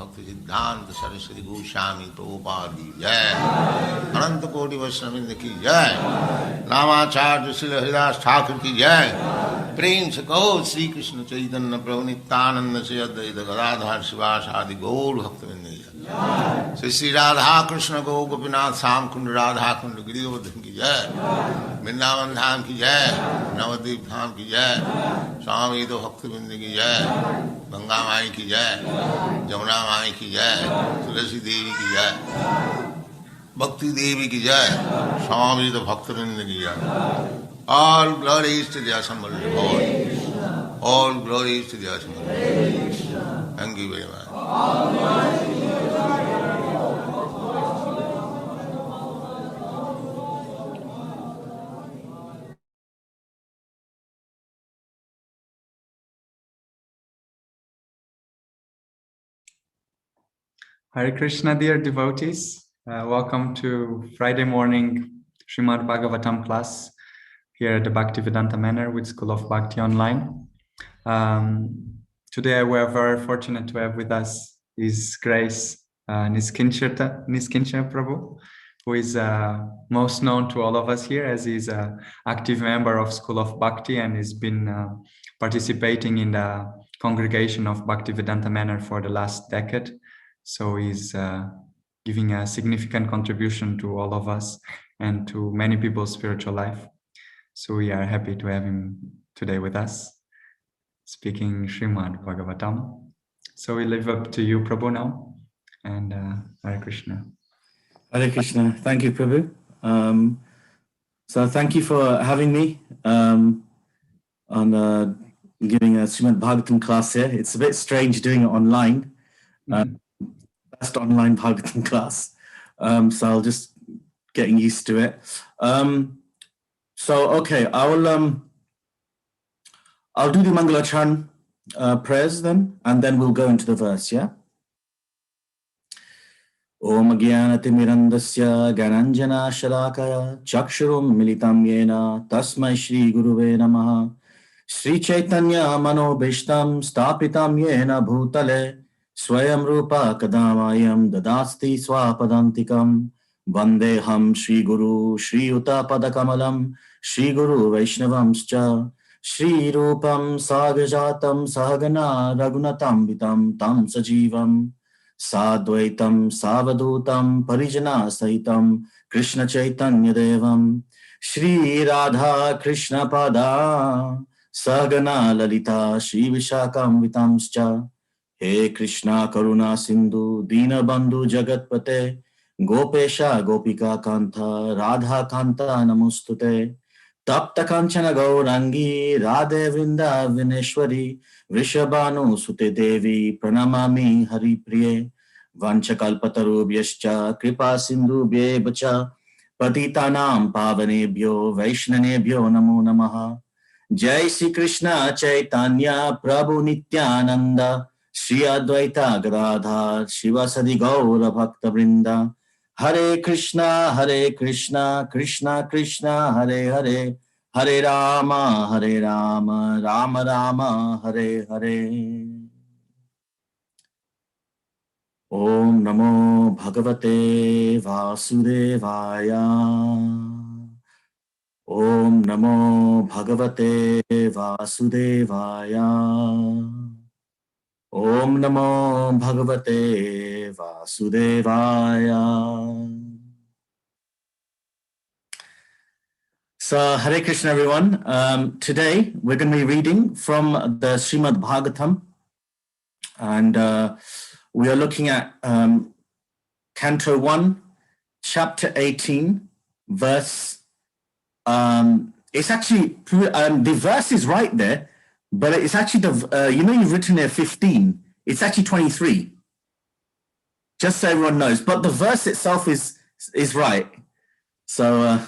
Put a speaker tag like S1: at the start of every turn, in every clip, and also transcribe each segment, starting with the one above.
S1: Bhaktivedanta Saraswati Goswami Prabhupada ki jai, Ananta Koti Vaishnavrinda ki jai, Namacharya Srila Haridas Thakur ki jai, Prem se kaho Sri Krishna Chaitanya Prabhu Nityananda Se Advaita Gadadhar Sivasadi Gaur Bhaktivinoda ki jai, Sri Radha Krishna Go Gopinath Sam Kund Radha Kund Giridham ki jai, Vrindavan Dham ki jai, Navadvip Dham ki jai, Swami Bhaktivinoda ki jai, Ganga माई की जय, जमुना माई की जय, तुलसी देवी की जय, भक्ति देवी की जय, स्वामी तो भक्तवृंद की जय. All glories to the assembled Lord. All glories to the assembled Lord. Thank you very much.
S2: Hare Krishna, dear devotees. Welcome to Friday morning Srimad Bhagavatam class here at the Bhaktivedanta Manor with School of Bhakti Online. Today we are very fortunate to have with us His Grace Niskinchan Prabhu, who is most known to all of us here as he's an active member of School of Bhakti and has been participating in the congregation of Bhaktivedanta Manor for the last decade. So he's giving a significant contribution to all of us and to many people's spiritual life. So we are happy to have him today with us, speaking Srimad Bhagavatam. So we leave up to you, Prabhu, now. And Hare Krishna.
S3: Hare Krishna. Thank you, Prabhu. So thank you for having me on giving a Srimad Bhagavatam class here. It's a bit strange doing it online. Best online Bhagavatam class. So I'll just getting used to it. So okay, I'll do the Mangalacharan prayers then, and then we'll go into the verse, yeah? Om Jnanatimirandasya Gananjana Shalakaya Chakshurum Militam Yena Tasmai Shri Guruve Namaha Sri Chaitanya Mano Bhishtam Stapitam Yena Bhutale Swayam Rupa Kadamayam Dadasti Swapadantikam Vandeham Shri Guru Shri Uta Padakamalam Shri Guru Vaishnavamscha Shri Rupam Sagajatam Sahagana Raghunatam Vitam Tam Sajivam Sadvaitam Savadutam Parijana Sahitam Krishna Chaitanya Devam Shri Radha Krishna Pada Sagana Lalita Shri Vishakam Vitamscha He Krishna Karuna Sindhu Dina Bandhu Jagatpate Gopesha Gopika Kanta Radha Kanta Namostute Tapta Kanchana Gaurangi Radhe Vrinda Vineshwari Vrishabhanu Sute Devi Pranamami Hari Priye Vanchakalpatarubhyascha Kripa Sindhu Byevacha Patitanam Pavanebhyo Vaishnanebhyo Namo Namaha Jai Sri Krishna Chaitanya Prabhu Nityananda Shri Advaita Gadadhar Shivasadi Gaura Bhakta Vrinda Hare Krishna Krishna Krishna Hare Hare Hare Rama Rama Rama Hare Hare Om Namo Bhagavate Vasudevaya Om Namo Bhagavate Vasudevaya Om Namo Bhagavate Vasudevaya. So, Hare Krishna, everyone. Today, we're going to be reading from the Srimad Bhagavatam, And we are looking at Canto 1, Chapter 18, verse, it's actually, the verse is right there, but it's actually, you've written there 15, it's actually 23, just so everyone knows, but the verse itself is right. So,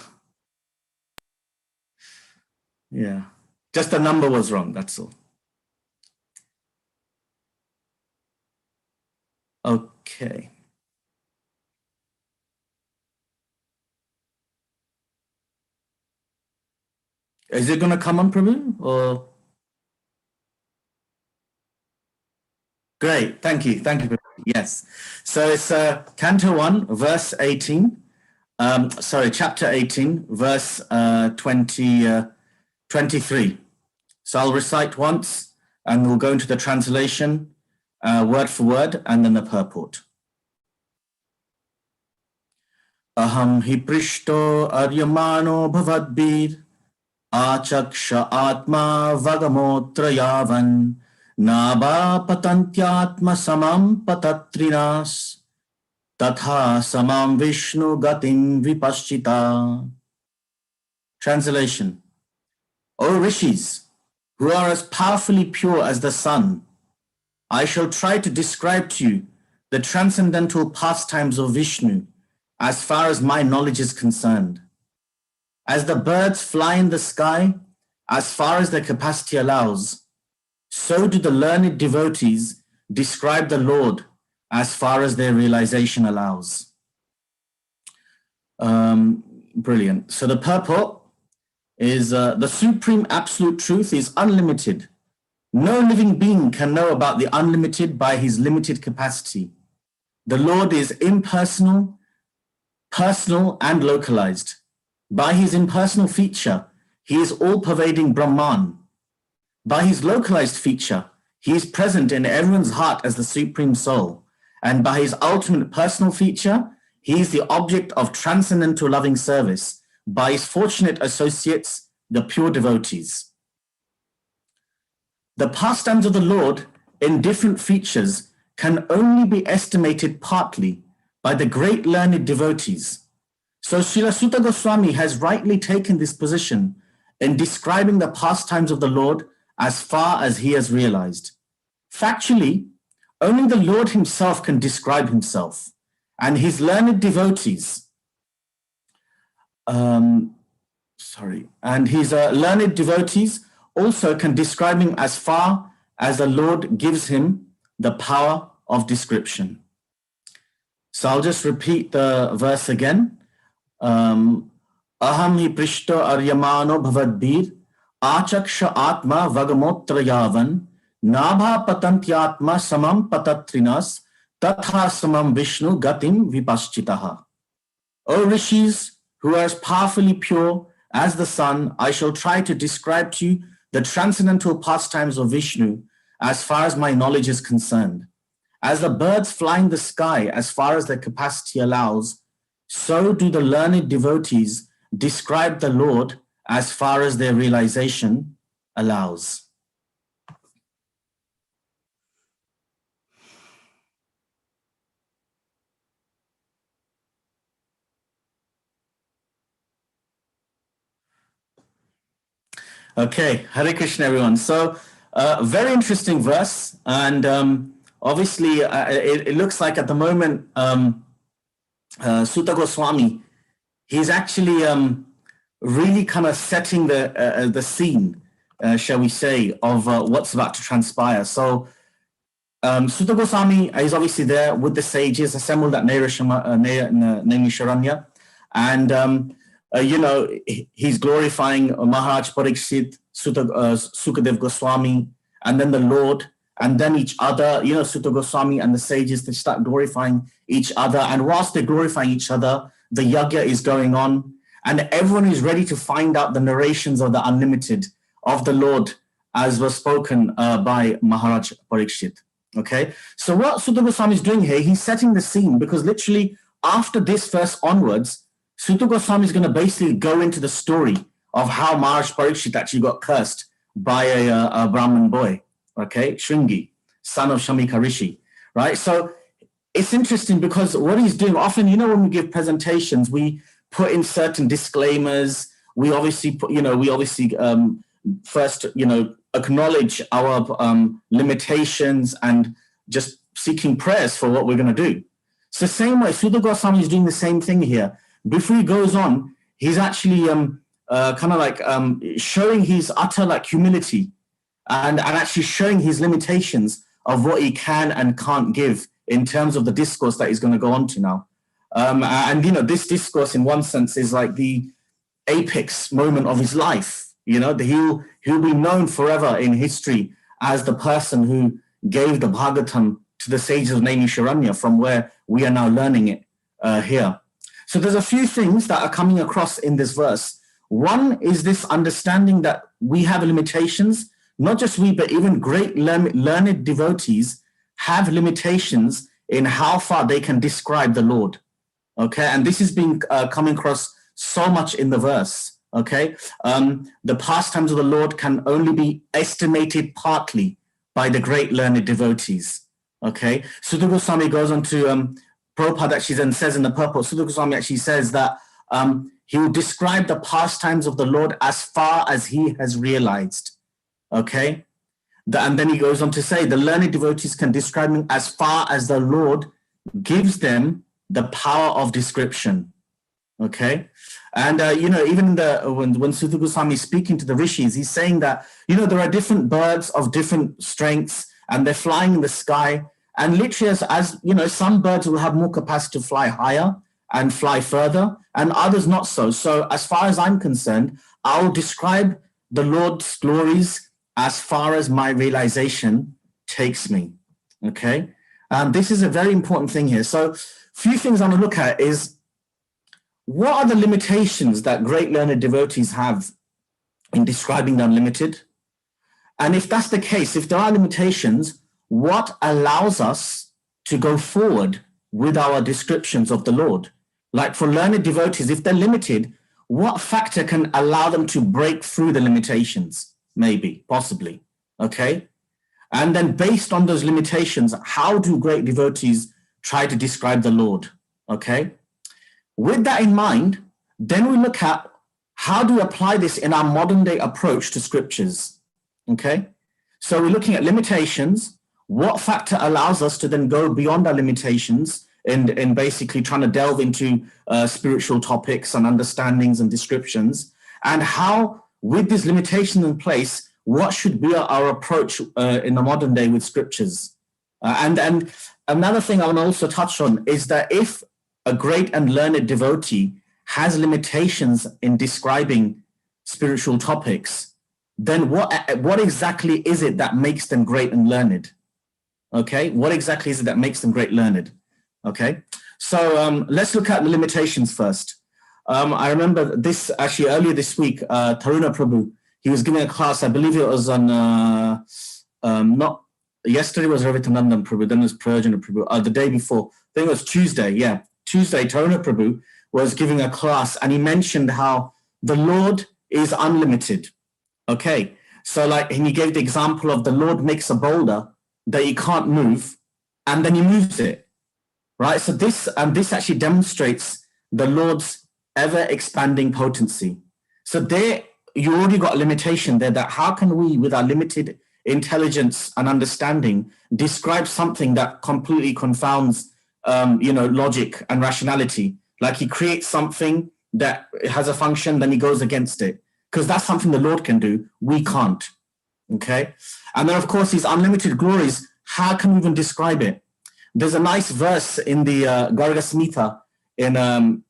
S3: yeah, just the number was wrong, that's all. Okay. Is it going to come on, Prabhu? Or great, thank you, Prabhu. Yes. So it's Canto 1, verse 18. Chapter 18, verse 23. So I'll recite once, and we'll go into the translation, word for word, and then the purport. Aham hi prishto aryamano bhavadbir achaksha atma vagamotra yavan naba patantyatma samam patatrinas tatha samam vishnu gatim vipaschita. Translation. O rishis, who are as powerfully pure as the sun, I shall try to describe to you the transcendental pastimes of Vishnu as far as my knowledge is concerned. As the birds fly in the sky, as far as their capacity allows, so do the learned devotees describe the Lord as far as their realization allows. Brilliant. So the purport is the supreme absolute truth is unlimited. No living being can know about the unlimited by his limited capacity. The Lord is impersonal, personal, and localized. By his impersonal feature, he is all-pervading Brahman. By his localized feature, he is present in everyone's heart as the supreme soul. And by his ultimate personal feature, he is the object of transcendental loving service by his fortunate associates, the pure devotees. The pastimes of the Lord in different features can only be estimated partly by the great learned devotees. So Srila Sutta Goswami has rightly taken this position in describing the pastimes of the Lord as far as he has realized. Factually, only the Lord himself can describe himself, and his learned devotees, learned devotees also can describe him as far as the Lord gives him the power of description. So I'll just repeat the verse again. Aham hi prishto aryamano bhavadbir achaksha atma vagamotra yavan nabha patantyatma samam patatrinas tatha samam vishnu gatim vipaschitaha. O rishis, who are as powerfully pure as the sun, I shall try to describe to you the transcendental pastimes of Vishnu as far as my knowledge is concerned. As the birds fly in the sky as far as their capacity allows, so do the learned devotees describe the Lord as far as their realization allows. Okay, Hare Krishna, everyone. So, very interesting verse, and obviously, it looks like at the moment, Sutta Goswami, he's actually really kind of setting the scene, shall we say, of what's about to transpire. So, Sutta Goswami is obviously there with the sages assembled at Naimisharanya, and he's glorifying Maharaj Parikshit, Sukadev Goswami, and then the Lord, and then each other, Sutta Goswami and the sages, they start glorifying each other. And whilst they're glorifying each other, the yajna is going on, and everyone is ready to find out the narrations of the unlimited of the Lord, as was spoken by Maharaj Parikshit. Okay, so what Sutta Goswami is doing here, he's setting the scene, because literally after this verse onwards, Sutta Goswami is going to basically go into the story of how Maharaj Parikshit actually got cursed by a Brahmin boy, okay, Shringi. son of Shamika Rishi, right? So it's interesting because what he's doing, often, you know, when we give presentations, we put in certain disclaimers. We obviously put, you know, first, you know, acknowledge our limitations and just seeking prayers for what we're going to do. So same way, Sudha Goswami is doing the same thing here. Before he goes on, he's actually kind of like showing his utter like humility and actually showing his limitations of what he can and can't give in terms of the discourse that he's going to go on to now. And, you know, this discourse in one sense is like the apex moment of his life. You know, he'll be known forever in history as the person who gave the Bhagavatam to the sages of Naimisharanya, from where we are now learning it here. So there's a few things that are coming across in this verse. One is this understanding that we have limitations, not just we, but even great learned devotees have limitations in how far they can describe the Lord. Okay, and this has been coming across so much in the verse. Okay, the pastimes of the Lord can only be estimated partly by the great learned devotees. Okay, Sudha Goswami goes on to Prabhupada actually then says in the purport, Sudha Goswami actually says that he will describe the pastimes of the Lord as far as he has realized. Okay, and then he goes on to say the learned devotees can describe him as far as the Lord gives them the power of description. Okay, and you know, even when Sudha Goswami is speaking to the rishis, he's saying that, you know, there are different birds of different strengths and they're flying in the sky, and literally as you know, some birds will have more capacity to fly higher and fly further and others not so. So as far as I'm concerned, I'll describe the Lord's glories as far as my realization takes me. Okay, this is a very important thing here. So few things I'm going to look at is, what are the limitations that great learned devotees have in describing the unlimited? And if that's the case, if there are limitations, what allows us to go forward with our descriptions of the Lord? Like for learned devotees, if they're limited, what factor can allow them to break through the limitations? Maybe, possibly, okay? And then based on those limitations, how do great devotees try to describe the Lord, okay? With that in mind, then we look at how do we apply this in our modern day approach to scriptures, okay? So we're looking at limitations, what factor allows us to then go beyond our limitations and basically trying to delve into spiritual topics and understandings and descriptions, and how, with these limitations in place, what should be our approach in the modern day with scriptures? And another thing I want to also touch on is that if a great and learned devotee has limitations in describing spiritual topics, then what exactly is it that makes them great and learned? Okay, what exactly is it that makes them great learned? Okay, so let's look at the limitations first. I remember this actually earlier this week, Taruna Prabhu, he was giving a class, I believe it was on, not yesterday was Ravitanandan Prabhu, then it was Prajana Prabhu, the day before, I think it was Tuesday, yeah. Tuesday, Taruna Prabhu was giving a class and he mentioned how the Lord is unlimited. Okay, so like, and he gave the example of the Lord makes a boulder that he can't move and then he moves it, right? So this actually demonstrates the Lord's ever expanding potency. So there, you already got a limitation there, that how can we, with our limited intelligence and understanding, describe something that completely confounds logic and rationality? Like he creates something that has a function, then he goes against it, because that's something the Lord can do, we can't. Okay, and then of course these unlimited glories, how can we even describe it? There's a nice verse in the Garga Samhita in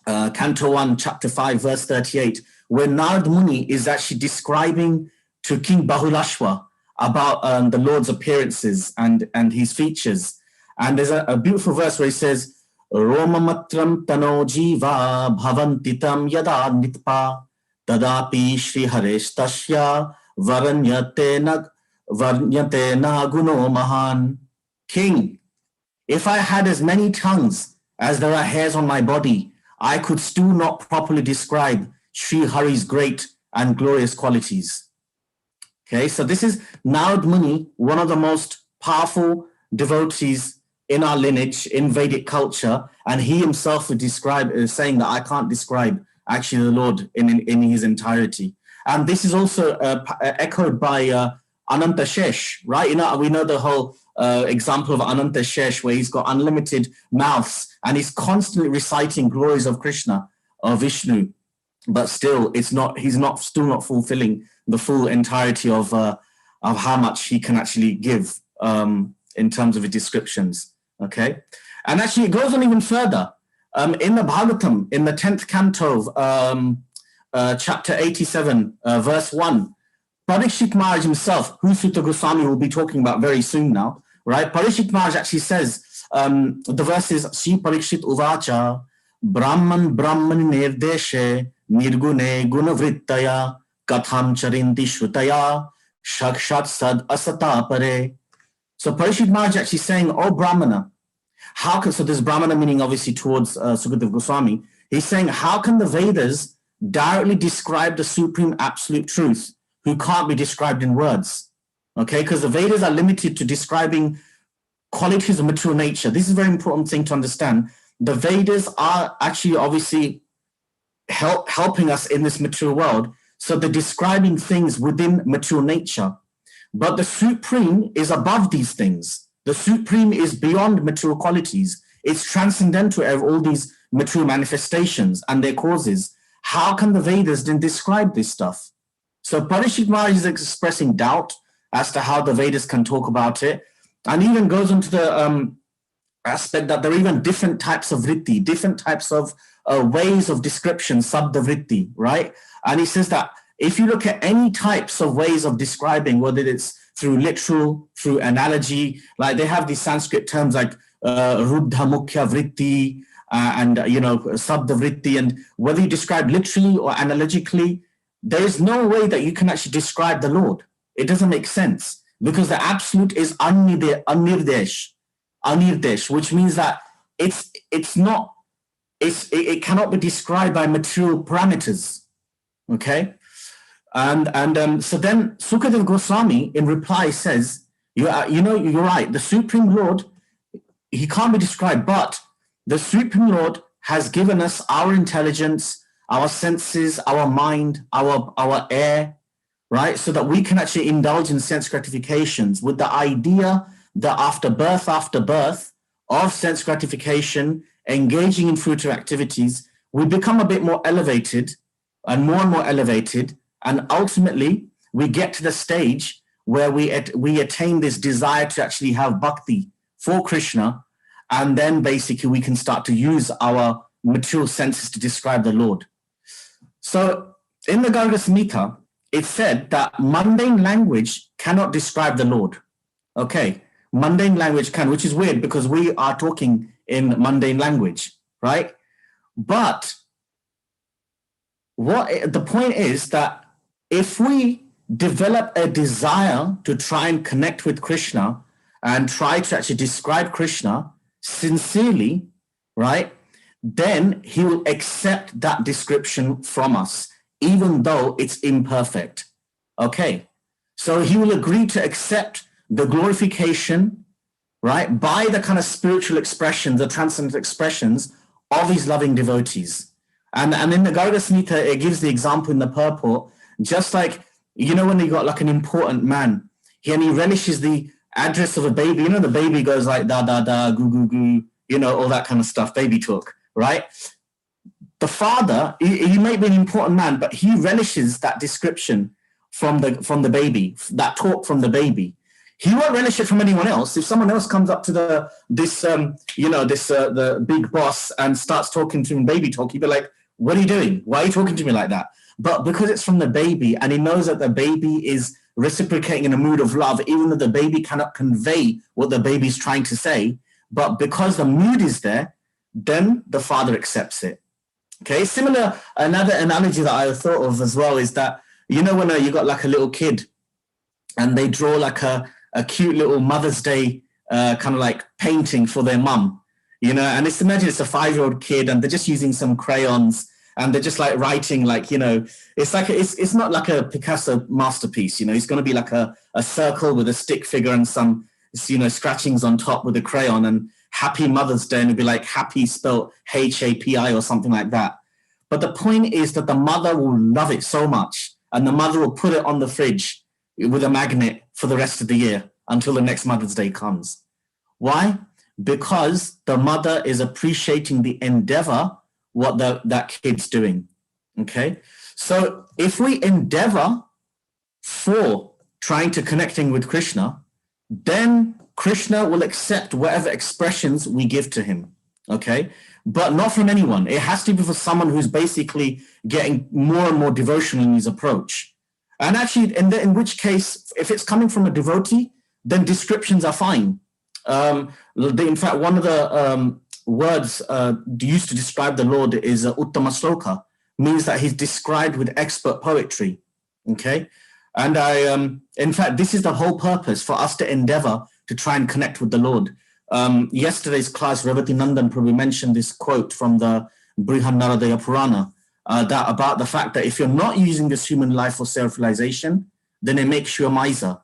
S3: Canto 1, Chapter 5, verse 38, where Narad Muni is actually describing to King Bahulashwa about the Lord's appearances and his features. And there's a beautiful verse where he says, Roma matram tano jiva bhavantitam yada nitpa tadapi Shri Haresh tasya varanyate na guno mahan. King, if I had as many tongues as there are hairs on my body, I could still not properly describe Sri Hari's great and glorious qualities. Okay, so this is Narad Muni, one of the most powerful devotees in our lineage, in Vedic culture, and he himself would describe, saying that I can't describe actually the Lord in his entirety. And this is also echoed by Ananta Shesh, right? You know, we know the whole example of Ananta Shesh, where he's got unlimited mouths and he's constantly reciting glories of Krishna or Vishnu, but still he's still not fulfilling the full entirety of how much he can actually give in terms of his descriptions. Okay, and actually it goes on even further. In the Bhagavatam, in the 10th canto, chapter 87, verse 1, Parikshit Maharaj himself, who Sutta Goswami will be talking about very soon now, right? Parikshit Maharaj actually says, the verse is, Shri Parikshit Uvacha, Brahman Nirdeshe, Nirgune Gunavrittaya, Katham Charinti Shrutaya, Shakshat Sad Asata Pare. So Parikshit Maharaj actually saying, oh Brahmana, how can, so this Brahmana meaning obviously towards Sukadeva Goswami, he's saying, how can the Vedas directly describe the supreme absolute truth who can't be described in words? Okay, because the Vedas are limited to describing qualities of material nature. This is a very important thing to understand. The Vedas are actually obviously helping us in this material world. So they're describing things within material nature. But the supreme is above these things. The supreme is beyond material qualities. It's transcendental of all these material manifestations and their causes. How can the Vedas then describe this stuff? So Parikshit Maharaj is expressing doubt as to how the Vedas can talk about it, and even goes into the aspect that there are even different types of vritti, different types of ways of description, sabda vritti, right? And he says that if you look at any types of ways of describing, whether it's through literal, through analogy, like they have these Sanskrit terms like ruddha mukhya vritti and sabda vritti, and whether you describe literally or analogically, there is no way that you can actually describe the Lord. It doesn't make sense because the absolute is anirdesh, which means that it cannot be described by material parameters. Okay, and so then Sukadeva Goswami in reply says, you're right. The Supreme Lord, he can't be described, but the Supreme Lord has given us our intelligence, our senses, our mind, our air, right? So that we can actually indulge in sense gratifications with the idea that after birth of sense gratification, engaging in fruitive activities, we become a bit more elevated and more elevated. And ultimately we get to the stage where we attain this desire to actually have bhakti for Krishna. And then basically we can start to use our material senses to describe the Lord. So in the Garga Samhita, it said that mundane language cannot describe the Lord. Okay, mundane language can, which is weird because we are talking in mundane language, right? But the point is that if we develop a desire to try and connect with Krishna and try to actually describe Krishna sincerely, right, then he will accept that description from us, even though it's imperfect. Okay, so he will agree to accept the glorification, right, by the kind of spiritual expressions, the transcendent expressions of his loving devotees. And in the Garga Samhita, it gives the example in the purport, just like, when you got like an important man, and he relishes the address of a baby, the baby goes like da, da, da, goo, goo, goo, all that kind of stuff, baby talk, right? The father, he may be an important man, but he relishes that description from the baby, that talk from the baby. He won't relish it from anyone else. If someone else comes up to the big boss and starts talking to him baby talk, he'd be like, what are you doing? Why are you talking to me like that? But because it's from the baby and he knows that the baby is reciprocating in a mood of love, even though the baby cannot convey what the baby's trying to say, but because the mood is there, then the father accepts it. Okay, similar, another analogy that I thought of as well is that, when you got like a little kid and they draw like a cute little Mother's Day kind of like painting for their mum, and imagine it's a 5-year-old kid and they're just using some crayons and they're just like writing like, it's like, it's not like a Picasso masterpiece, it's going to be like a circle with a stick figure and some, scratchings on top with a crayon, and Happy Mother's Day, and it'd be like happy spelled HAPI or something like that. But the point is that the mother will love it so much, and the mother will put it on the fridge with a magnet for the rest of the year until the next Mother's Day comes. Why? Because the mother is appreciating the endeavor, what that kid's doing. Okay? So if we endeavor for trying to connecting with Krishna, then Krishna will accept whatever expressions we give to him. Okay? But not from anyone. It has to be for someone who's basically getting more and more devotional in his approach. And actually, in which case, if it's coming from a devotee, then descriptions are fine. In fact, one of the words used to describe the Lord is Uttama Sloka, means that he's described with expert poetry. Okay? And in fact, this is the whole purpose, for us to endeavor to try and connect with the Lord. Yesterday's class, Revati Nandan probably mentioned this quote from the Brihannaradaya Purana, that about the fact that if you're not using this human life for self-realization, then it makes you a miser.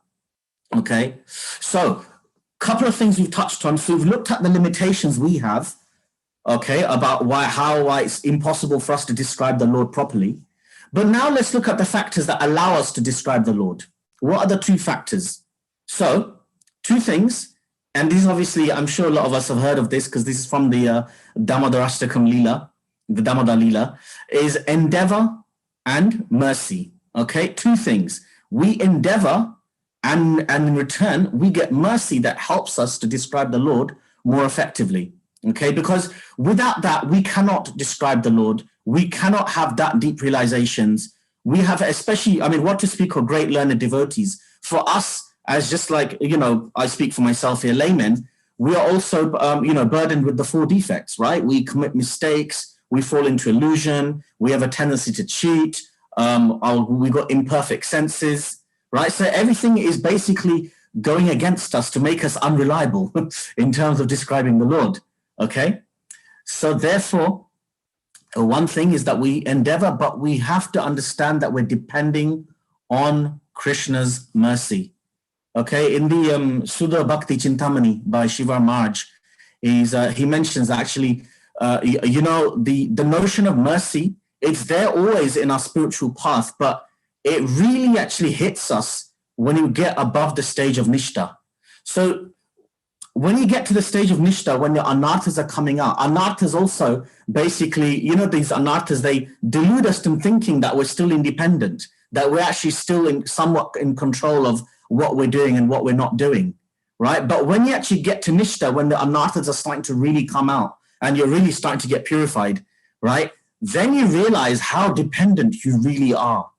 S3: Okay? So, couple of things we've touched on. So we've looked at the limitations we have, okay, about why it's impossible for us to describe the Lord properly. But now let's look at the factors that allow us to describe the Lord. What are the two factors? So, two things, and these obviously, I'm sure a lot of us have heard of this because this is from the Damodarashtakam Leela, the Damodar Leela, is endeavor and mercy. Okay, two things. We endeavor, and in return, we get mercy that helps us to describe the Lord more effectively. Okay, because without that, we cannot describe the Lord. We cannot have that deep realizations. We have, especially, I mean, what to speak of great learned devotees. For us, as just like, I speak for myself here, laymen, we are also, burdened with the four defects, right? We commit mistakes, we fall into illusion, we have a tendency to cheat, we got imperfect senses, right? So everything is basically going against us to make us unreliable in terms of describing the Lord, okay? So therefore, one thing is that we endeavor, but we have to understand that we're depending on Krishna's mercy. Okay, in the Sudha Bhakti Chintamani by Shiva Marj, he mentions actually, the notion of mercy, it's there always in our spiritual path, but it really actually hits us when you get above the stage of Nishta. So when you get to the stage of Nishta, when the anarthas are coming out, anarthas also basically, these anarthas, they delude us in thinking that we're still independent, that we're actually still somewhat in control of what we're doing and what we're not doing, right? But when you actually get to Nishta, when the anarthas are starting to really come out and you're really starting to get purified, right? Then you realize how dependent you really are,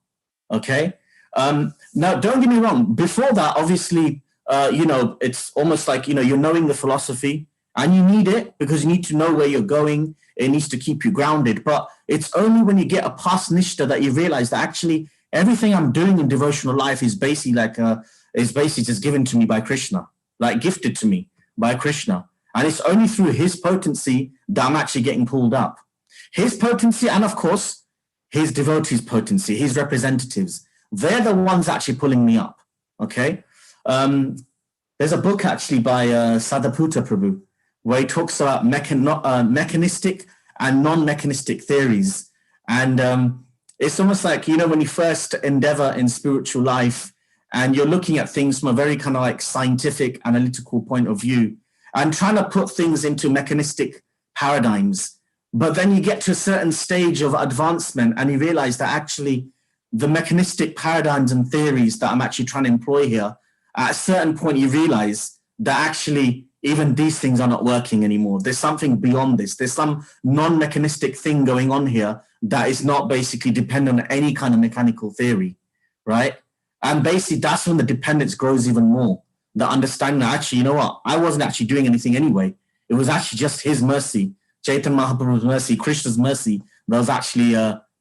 S3: okay? Now, don't get me wrong. Before that, obviously, it's almost like, you're knowing the philosophy and you need it because you need to know where you're going. It needs to keep you grounded. But it's only when you get a past Nishta that you realize that actually everything I'm doing in devotional life is basically just given to me by Krishna, like gifted to me by Krishna. And it's only through his potency that I'm actually getting pulled up. His potency, and of course, his devotees' potency, his representatives, they're the ones actually pulling me up, okay? There's a book actually by Sadhaputa Prabhu where he talks about mechanistic and non-mechanistic theories. And it's almost like, when you first endeavor in spiritual life and you're looking at things from a very kind of like scientific, analytical point of view and trying to put things into mechanistic paradigms. But then you get to a certain stage of advancement and you realize that actually the mechanistic paradigms and theories that I'm actually trying to employ here, at a certain point you realize that actually even these things are not working anymore. There's something beyond this. There's some non-mechanistic thing going on here that is not basically dependent on any kind of mechanical theory, right? And basically that's when the dependence grows even more. The understanding that actually, you know what, I wasn't actually doing anything anyway. It was actually just his mercy, Chaitanya Mahaprabhu's mercy, Krishna's mercy that was actually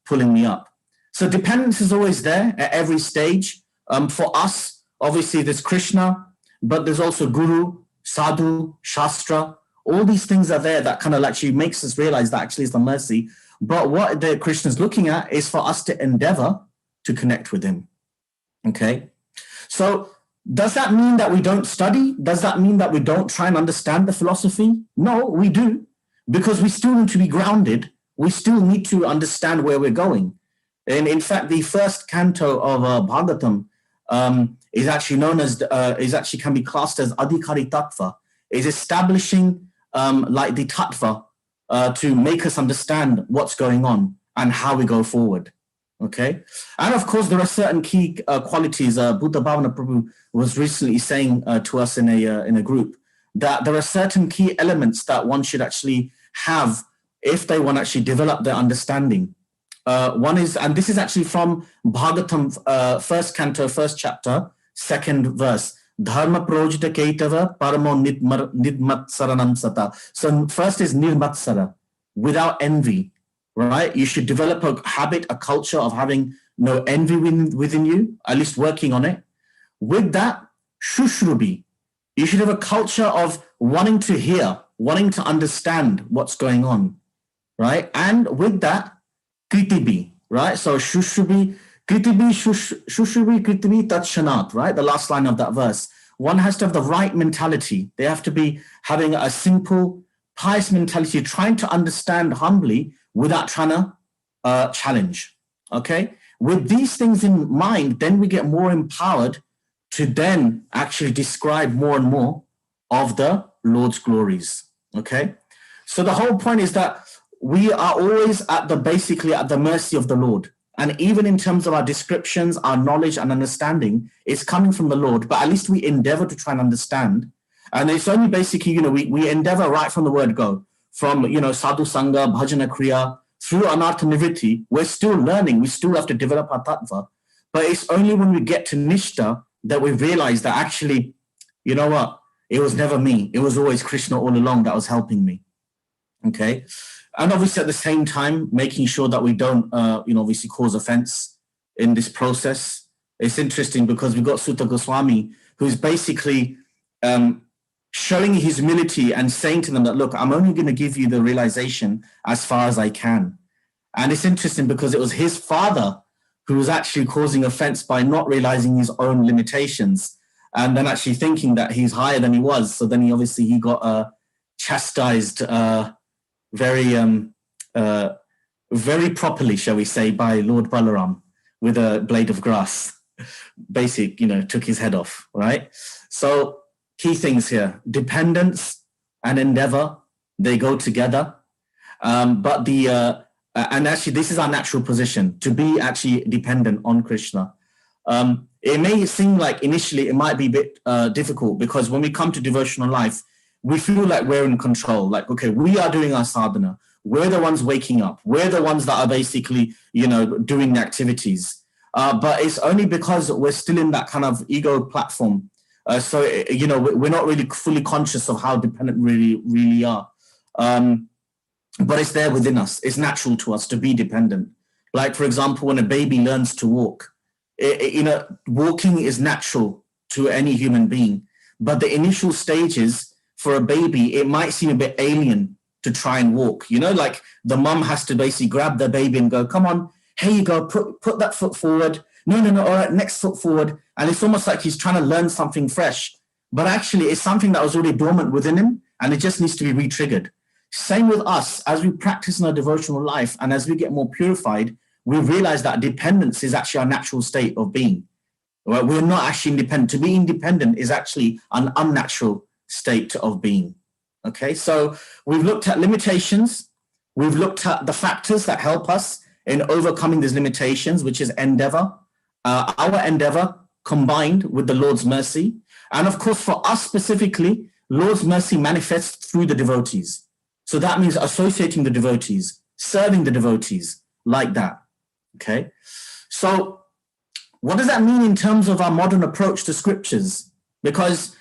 S3: pulling me up. So dependence is always there at every stage. For us, obviously there's Krishna, but there's also Guru, Sadhu, Shastra. All these things are there that kind of actually makes us realize that actually is the mercy. But what the Krishna's looking at is for us to endeavor to connect with him. Okay? So Does that mean that we don't study? Does that mean that we don't try and understand the philosophy? No, we do, because we still need to be grounded. We still need to understand where we're going. And in fact, the first canto of Bhagavatam is actually known as, can be classed as Adhikari Tattva, is establishing like the Tattva to make us understand what's going on and how we go forward. Okay, and of course there are certain key qualities. Buddha Bhavana Prabhu was recently saying to us in a group that there are certain key elements that one should actually have if they want to actually develop their understanding. One is, and this is actually from Bhagavatam, first canto, first chapter, second verse. Dharma projita kaitava paramo nidmatsaranam sata. So first is nirmatsara, without envy. Right? You should develop a habit, a culture of having no envy within you, at least working on it. With that, shushrubi. You should have a culture of wanting to hear, wanting to understand what's going on. Right? And with that, kritibi. Right? So shushrubi, kritibi, shushrubi, kritibi, tatshanat. Right? The last line of that verse. One has to have the right mentality. They have to be having a simple, pious mentality, trying to understand humbly without trying to challenge, okay? With these things in mind, then we get more empowered to then actually describe more and more of the Lord's glories, okay? So the whole point is that we are always basically at the mercy of the Lord. And even in terms of our descriptions, our knowledge and understanding, it's coming from the Lord, but at least we endeavor to try and understand. And it's only basically, we endeavor right from the word go. From, sadhu sangha, bhajana kriya, through anartha nivritti, we're still learning. We still have to develop our tattva. But it's only when we get to nishta that we realize that actually, you know what? It was never me. It was always Krishna all along that was helping me. Okay? And obviously at the same time, making sure that we don't, obviously cause offense in this process. It's interesting because we've got Sutta Goswami, who's basically showing his humility and saying to them that, look, I'm only going to give you the realization as far as I can. And it's interesting because it was his father who was actually causing offense by not realizing his own limitations and then actually thinking that he's higher than he was. So then he got chastised very properly, shall we say, by Lord Balaram with a blade of grass. Took his head off, right? So key things here, dependence and endeavor, they go together. But and actually this is our natural position, to be actually dependent on Krishna. It may seem like initially it might be a bit difficult because when we come to devotional life, we feel like we're in control. Like, okay, we are doing our sadhana. We're the ones waking up. We're the ones that are basically, doing the activities. But it's only because we're still in that kind of ego platform. So, we're not really fully conscious of how dependent we really are. But it's there within us. It's natural to us to be dependent. Like, for example, when a baby learns to walk, walking is natural to any human being. But the initial stages for a baby, it might seem a bit alien to try and walk. Like the mum has to basically grab the baby and go, come on, here you go, put that foot forward. No, all right, next foot forward. And it's almost like he's trying to learn something fresh. But actually, it's something that was already dormant within him, and it just needs to be re-triggered. Same with us. As we practice in our devotional life, and as we get more purified, we realize that dependence is actually our natural state of being. Right? We're not actually independent. To be independent is actually an unnatural state of being. Okay, so we've looked at limitations. We've looked at the factors that help us in overcoming these limitations, which is endeavor, our endeavor combined with the Lord's mercy. And of course, for us specifically, Lord's mercy manifests through the devotees. So that means associating the devotees, serving the devotees like that. Okay, so what does that mean in terms of our modern approach to scriptures? Because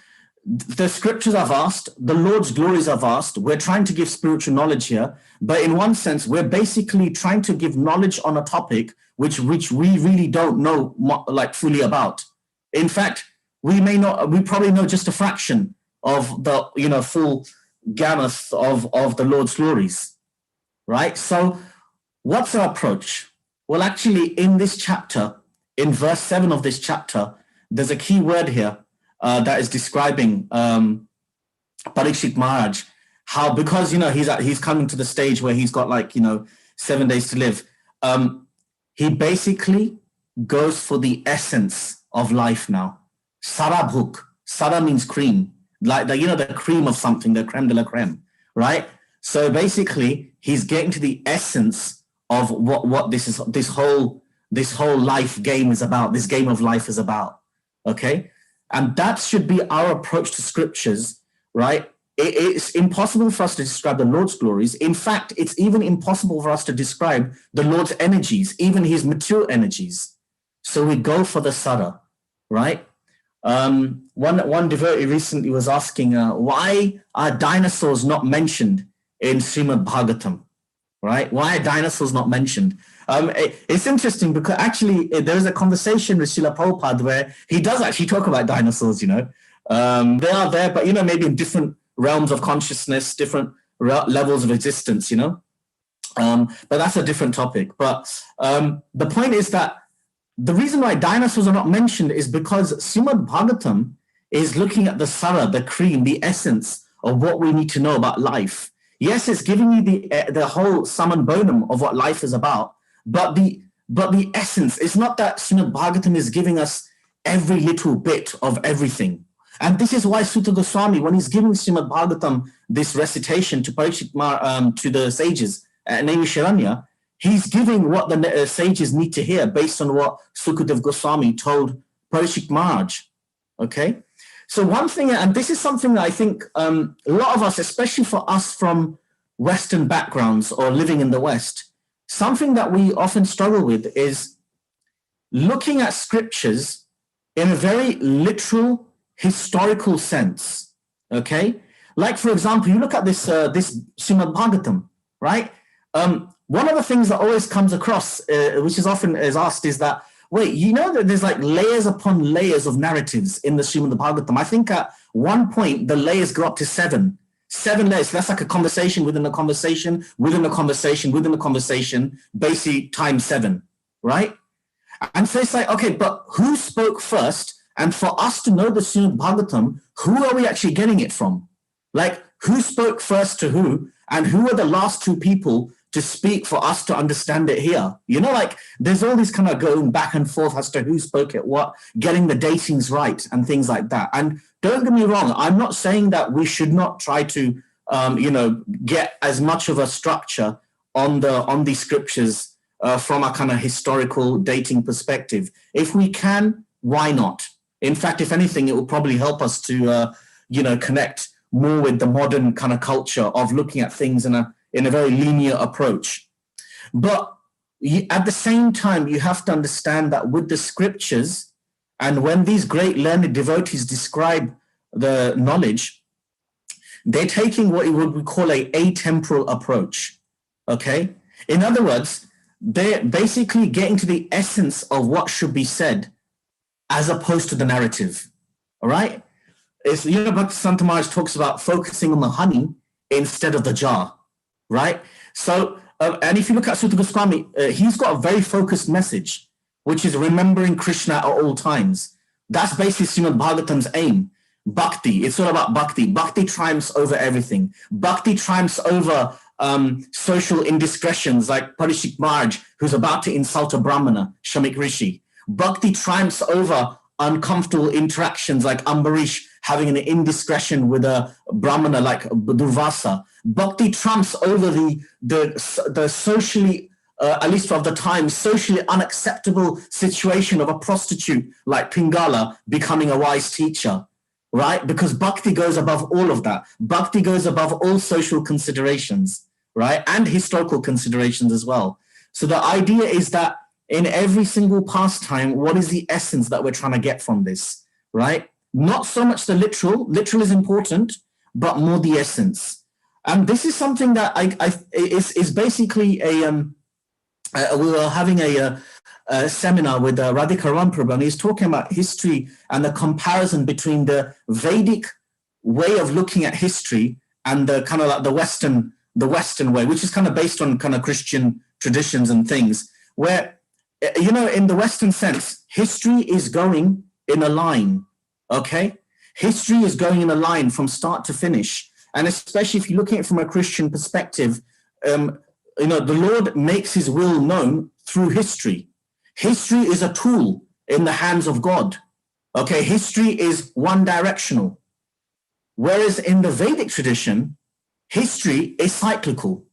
S3: the scriptures are vast, the Lord's glories are vast. We're trying to give spiritual knowledge here, but in one sense, we're basically trying to give knowledge on a topic which we really don't know like fully about. In fact, we probably know just a fraction of the full gamut of the Lord's glories, right? So what's our approach? Well, actually, in this chapter, in verse 7 of this chapter, there's a key word here, that is describing Parikshit Maharaj, how, because, he's coming to the stage where he's got 7 days to live. He basically goes for the essence of life now. Sarabhuk. Sara means cream, like the cream of something, the creme de la creme, right? So basically, he's getting to the essence of what this whole life game is about. This game of life is about. Okay, and that should be our approach to scriptures, right? It's impossible for us to describe the Lord's glories. In fact, it's even impossible for us to describe the Lord's energies, even his material energies. So we go for the Sara, right? One devotee recently was asking, why are dinosaurs not mentioned in Srimad Bhagavatam, right? Why are dinosaurs not mentioned? It's interesting because actually there is a conversation with Srila Prabhupada where he does actually talk about dinosaurs, they are there, but, maybe in different realms of consciousness, different levels of existence, but that's a different topic. But the point is that the reason why dinosaurs are not mentioned is because Srimad Bhagavatam is looking at the Sara, the cream, the essence of what we need to know about life. Yes, it's giving you the whole summum bonum of what life is about, but the essence, it's not that Srimad Bhagavatam is giving us every little bit of everything. And this is why Sutta Goswami, when he's giving Srimad Bhagavatam, this recitation to Parikshit, to the sages at Naimisharanya, he's giving what the sages need to hear based on what Sukadev Goswami told Parikshit Maharaj. Okay, so one thing, and this is something that I think a lot of us, especially for us from Western backgrounds or living in the West, something that we often struggle with is looking at scriptures in a very literal, historical sense. Okay, like for example, you look at this Srimad Bhagavatam, right? One of the things that always comes across, which is often asked, is that, wait, that there's layers upon layers of narratives in the Srimad Bhagavatam. I think at one point, the layers go up to seven layers. So that's like a conversation within a conversation, within a conversation, within a conversation, basically times 7, right? And so it's okay, but who spoke first? And for us to know the Srimad Bhagavatam, who are we actually getting it from? Who spoke first to who? And who are the last two people to speak for us to understand it here? There's all this kind of going back and forth as to who spoke at what, getting the datings right and things like that. And don't get me wrong, I'm not saying that we should not try to, get as much of a structure on these scriptures from a kind of historical dating perspective. If we can, why not? In fact, if anything, it will probably help us to, connect more with the modern kind of culture of looking at things in a very linear approach. But at the same time, you have to understand that with the scriptures, and when these great learned devotees describe the knowledge, they're taking what we call a atemporal approach, okay? In other words, they're basically getting to the essence of what should be said as opposed to the narrative, all right? It's, Bhaktivedanta Manor talks about focusing on the honey instead of the jar, right? So, and if you look at Sutta Goswami, he's got a very focused message, which is remembering Krishna at all times. That's basically Srimad Bhagavatam's aim. Bhakti, it's all about bhakti. Bhakti triumphs over everything. Bhakti triumphs over social indiscretions like Parikshit Maharaj, who's about to insult a Brahmana, Shamik Rishi. Bhakti triumphs over uncomfortable interactions like Ambarish having an indiscretion with a Brahmana like Durvasa. Bhakti trumps over the socially, at least of the time, socially unacceptable situation of a prostitute like Pingala becoming a wise teacher, right? Because bhakti goes above all of that. Bhakti goes above all social considerations, right? And historical considerations as well. So the idea is that in every single pastime, what is the essence that we're trying to get from this, right? Not so much the literal is important, but more the essence. And this is something that is basically we were having a seminar with Radhika Ramprabhu, and he's talking about history and the comparison between the Vedic way of looking at history and the kind of like the Western way, which is kind of based on kind of Christian traditions and things, where, in the Western sense, history is going in a line, okay? history is going in a line from start to finish. And especially if you're looking at it from a Christian perspective, the Lord makes his will known through history. History is a tool in the hands of God. Okay, history is one directional. Whereas in the Vedic tradition, history is cyclical.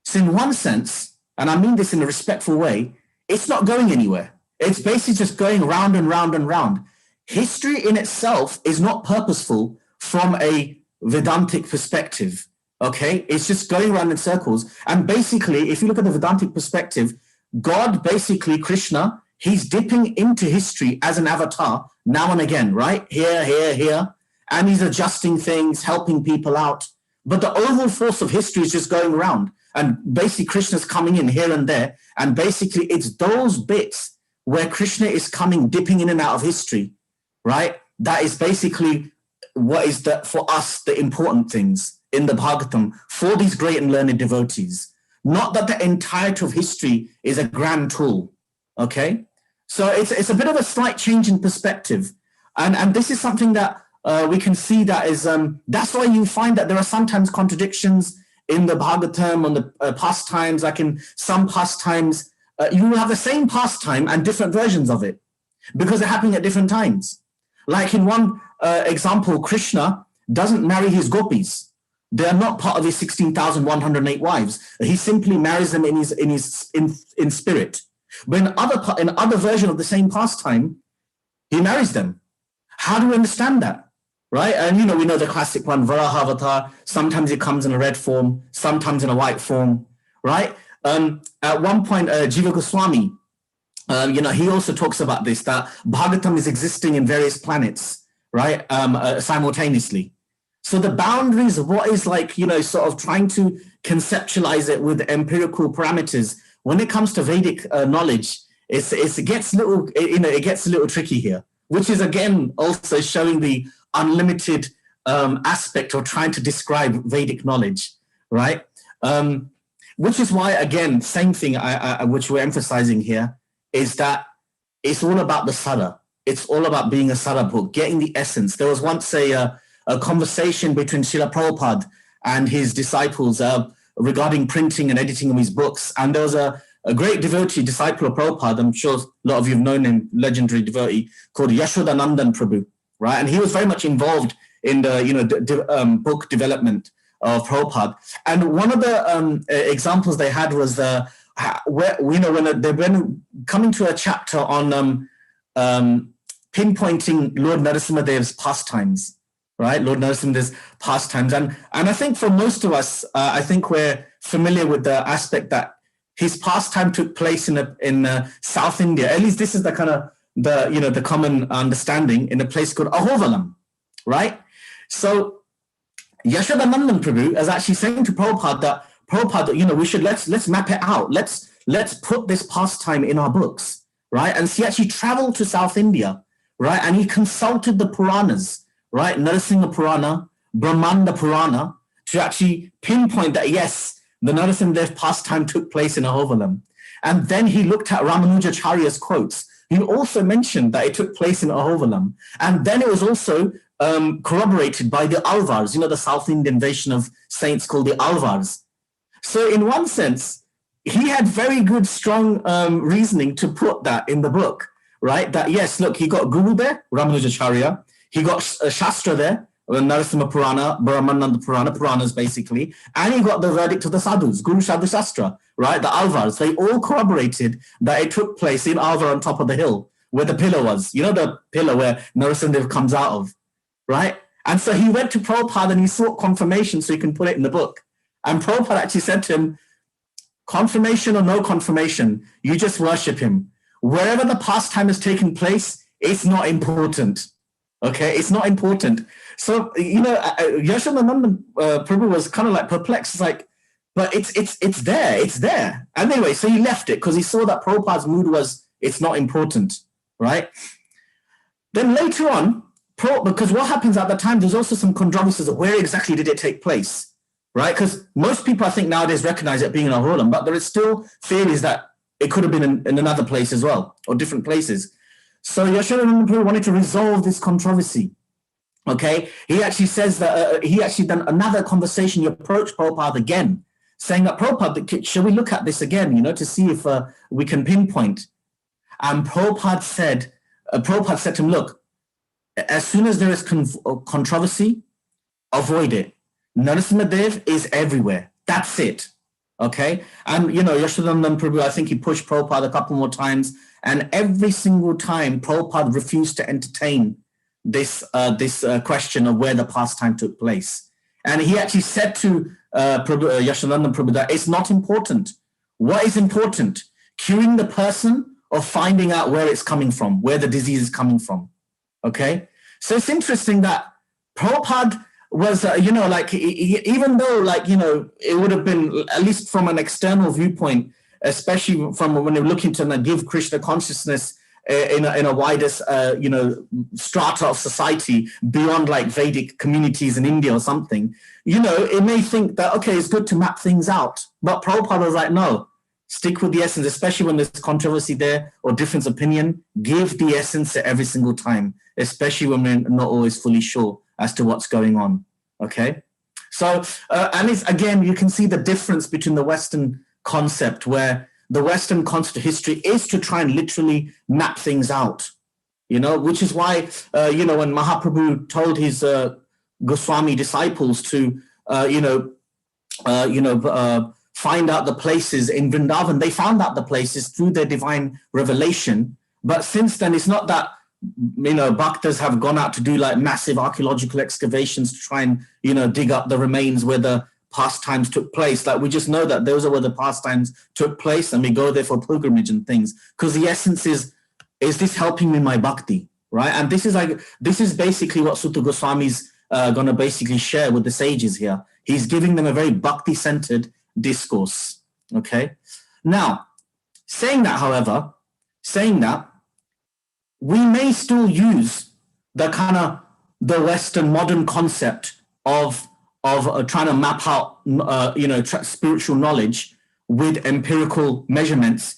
S3: So in one sense, and I mean this in a respectful way, it's not going anywhere. It's basically just going round and round and round. History in itself is not purposeful from a Vedantic perspective. Okay, it's just going around in circles. And basically, if you look at the Vedantic perspective, God, basically Krishna, he's dipping into history as an avatar now and again, right? Here, here, here. And he's adjusting things, helping people out. But the overall force of history is just going around. And basically Krishna's coming in here and there. And basically it's those bits where Krishna is coming, dipping in and out of history, right? That is basically what is for us, the important things in the Bhagavatam for these great and learned devotees. Not that the entirety of history is a grand tool, okay? So it's a bit of a slight change in perspective. And this is something that we can see that is, that's why you find that there are sometimes contradictions in the Bhagavatam on the pastimes, like in some pastimes, you will have the same pastime and different versions of it because they're happening at different times. Like in one example, Krishna doesn't marry his gopis. They are not part of his 16,108 wives. He simply marries them in spirit. But in other version of the same pastime, he marries them. How do we understand that? Right? And we know the classic one, Varaha Avatar. Sometimes it comes in a red form, sometimes in a white form, right? At one point, Jiva Goswami, he also talks about this, that Bhagavatam is existing in various planets, right? Simultaneously. So the boundaries of what is sort of trying to conceptualize it with empirical parameters, when it comes to Vedic knowledge, it gets a little tricky here, which is again also showing the unlimited aspect of trying to describe Vedic knowledge, right? Which is why, again, same thing which we're emphasizing here, is that it's all about the sada. It's all about being a sada book, getting the essence. There was once a conversation between Srila Prabhupada and his disciples regarding printing and editing of his books. And there was a great devotee, disciple of Prabhupada, I'm sure a lot of you have known him, legendary devotee, called Yashodanandan Prabhu, right? And he was very much involved in the book development of Prabhupada. And one of the examples they had was when they're coming to a chapter on pinpointing Lord Narasimhadev's pastimes, right? Lord Narasimhadev's pastimes. And I think for most of us, I think we're familiar with the aspect that his pastime took place in South India. At least this is the kind of the common understanding, in a place called Ahovalam, right? So Yashodanandan Prabhu is actually saying to Prabhupada that we should let's map it out. Let's put this pastime in our books, right? And he actually traveled to South India, right? And he consulted the Puranas, right? Narasimha Purana, Brahmanda Purana, to actually pinpoint that, yes, the Narasimhadev pastime took place in Ahovalam. And then he looked at Ramanujacharya's quotes. He also mentioned that it took place in Ahovalam. And then it was also corroborated by the Alvars, the South Indian version of saints called the Alvars. So in one sense, he had very good, strong reasoning to put that in the book, right? That, yes, look, he got Guru there, Ramanujacharya. He got Shastra there, Narasimha Purana, Brahmananda Purana, Puranas basically. And he got the verdict of the sadhus, Guru Sadhu Shastra, right? The Alvars. They all corroborated that it took place in Alvar on top of the hill, where the pillar was. The pillar where Narasimhadev comes out of, right? And so he went to Prabhupada and he sought confirmation so he can put it in the book. And Prabhupada actually said to him, confirmation or no confirmation, you just worship him. Wherever the pastime has taken place, it's not important. Okay, it's not important. So, Yashodanandan Prabhu was kind of like perplexed. It's like, but it's there. And anyway, so he left it because he saw that Prabhupada's mood was, it's not important, right? Then later on, because what happens at the time, there's also some controversies of where exactly did it take place, right? Because most people, I think, nowadays recognize it being in Ahovalam, but there is still theories that it could have been in another place as well, or different places. So Yashodanandan Prabhu wanted to resolve this controversy, Okay, he actually says that he actually done another conversation. He approached Prabhupada again, saying that Prabhupada, should we look at this again, you know, to see if we can pinpoint. And Prabhupada said to him, look, as soon as there is controversy, avoid it. Narasimhadev is everywhere. That's it. Okay, and you know, Yashodanand Prabhu, I think he pushed Prabhupada a couple more times, and every single time Prabhupada refused to entertain this question of where the pastime took place. And he actually said to Yashodanand Prabhu that it's not important. What is important? Curing the person or finding out where it's coming from, where the disease is coming from. Okay, so it's interesting that Prabhupada was, you know, like, even though, like, you know, it would have been, at least from an external viewpoint, especially from when you're looking to give Krishna consciousness in a wider, you know, strata of society beyond like Vedic communities in India or something, you know, it may think that, okay, it's good to map things out. But Prabhupada was like, no, stick with the essence, especially when there's controversy there or difference of opinion, give the essence every single time, especially when we're not always fully sure as to what's going on. Okay. So, and it's, again, you can see the difference between the Western concept, where the Western concept of history is to try and literally map things out, you know, which is why, you know, when Mahaprabhu told his Goswami disciples to, find out the places in Vrindavan, they found out the places through their divine revelation. But since then, it's not that, you know, bhaktas have gone out to do like massive archaeological excavations to try and, you know, dig up the remains where the pastimes took place. Like, we just know that those are where the pastimes took place, and we go there for pilgrimage and things, because the essence is this helping me in my bhakti, right? And this is basically what Sutta Goswami's going to basically share with the sages here. He's giving them a very bhakti-centered discourse. Okay. Now, saying that, however, we may still use the kind of the Western modern concept of trying to map out, spiritual knowledge with empirical measurements.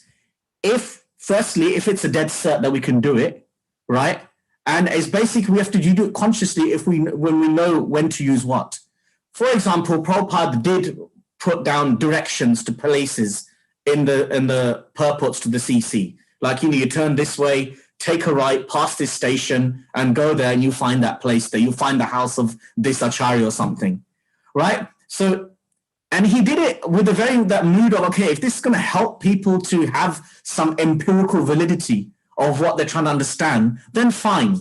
S3: Firstly, if it's a dead cert that we can do it, right? And it's basically, we have to do it consciously when we know when to use what. For example, Prabhupada did put down directions to places in the purports to the CC. Like, you know, you turn this way, take a right, past this station, and go there, and you find that place there. You find the house of this acharya or something, right? So, and he did it with that mood of, okay, if this is going to help people to have some empirical validity of what they're trying to understand, then fine.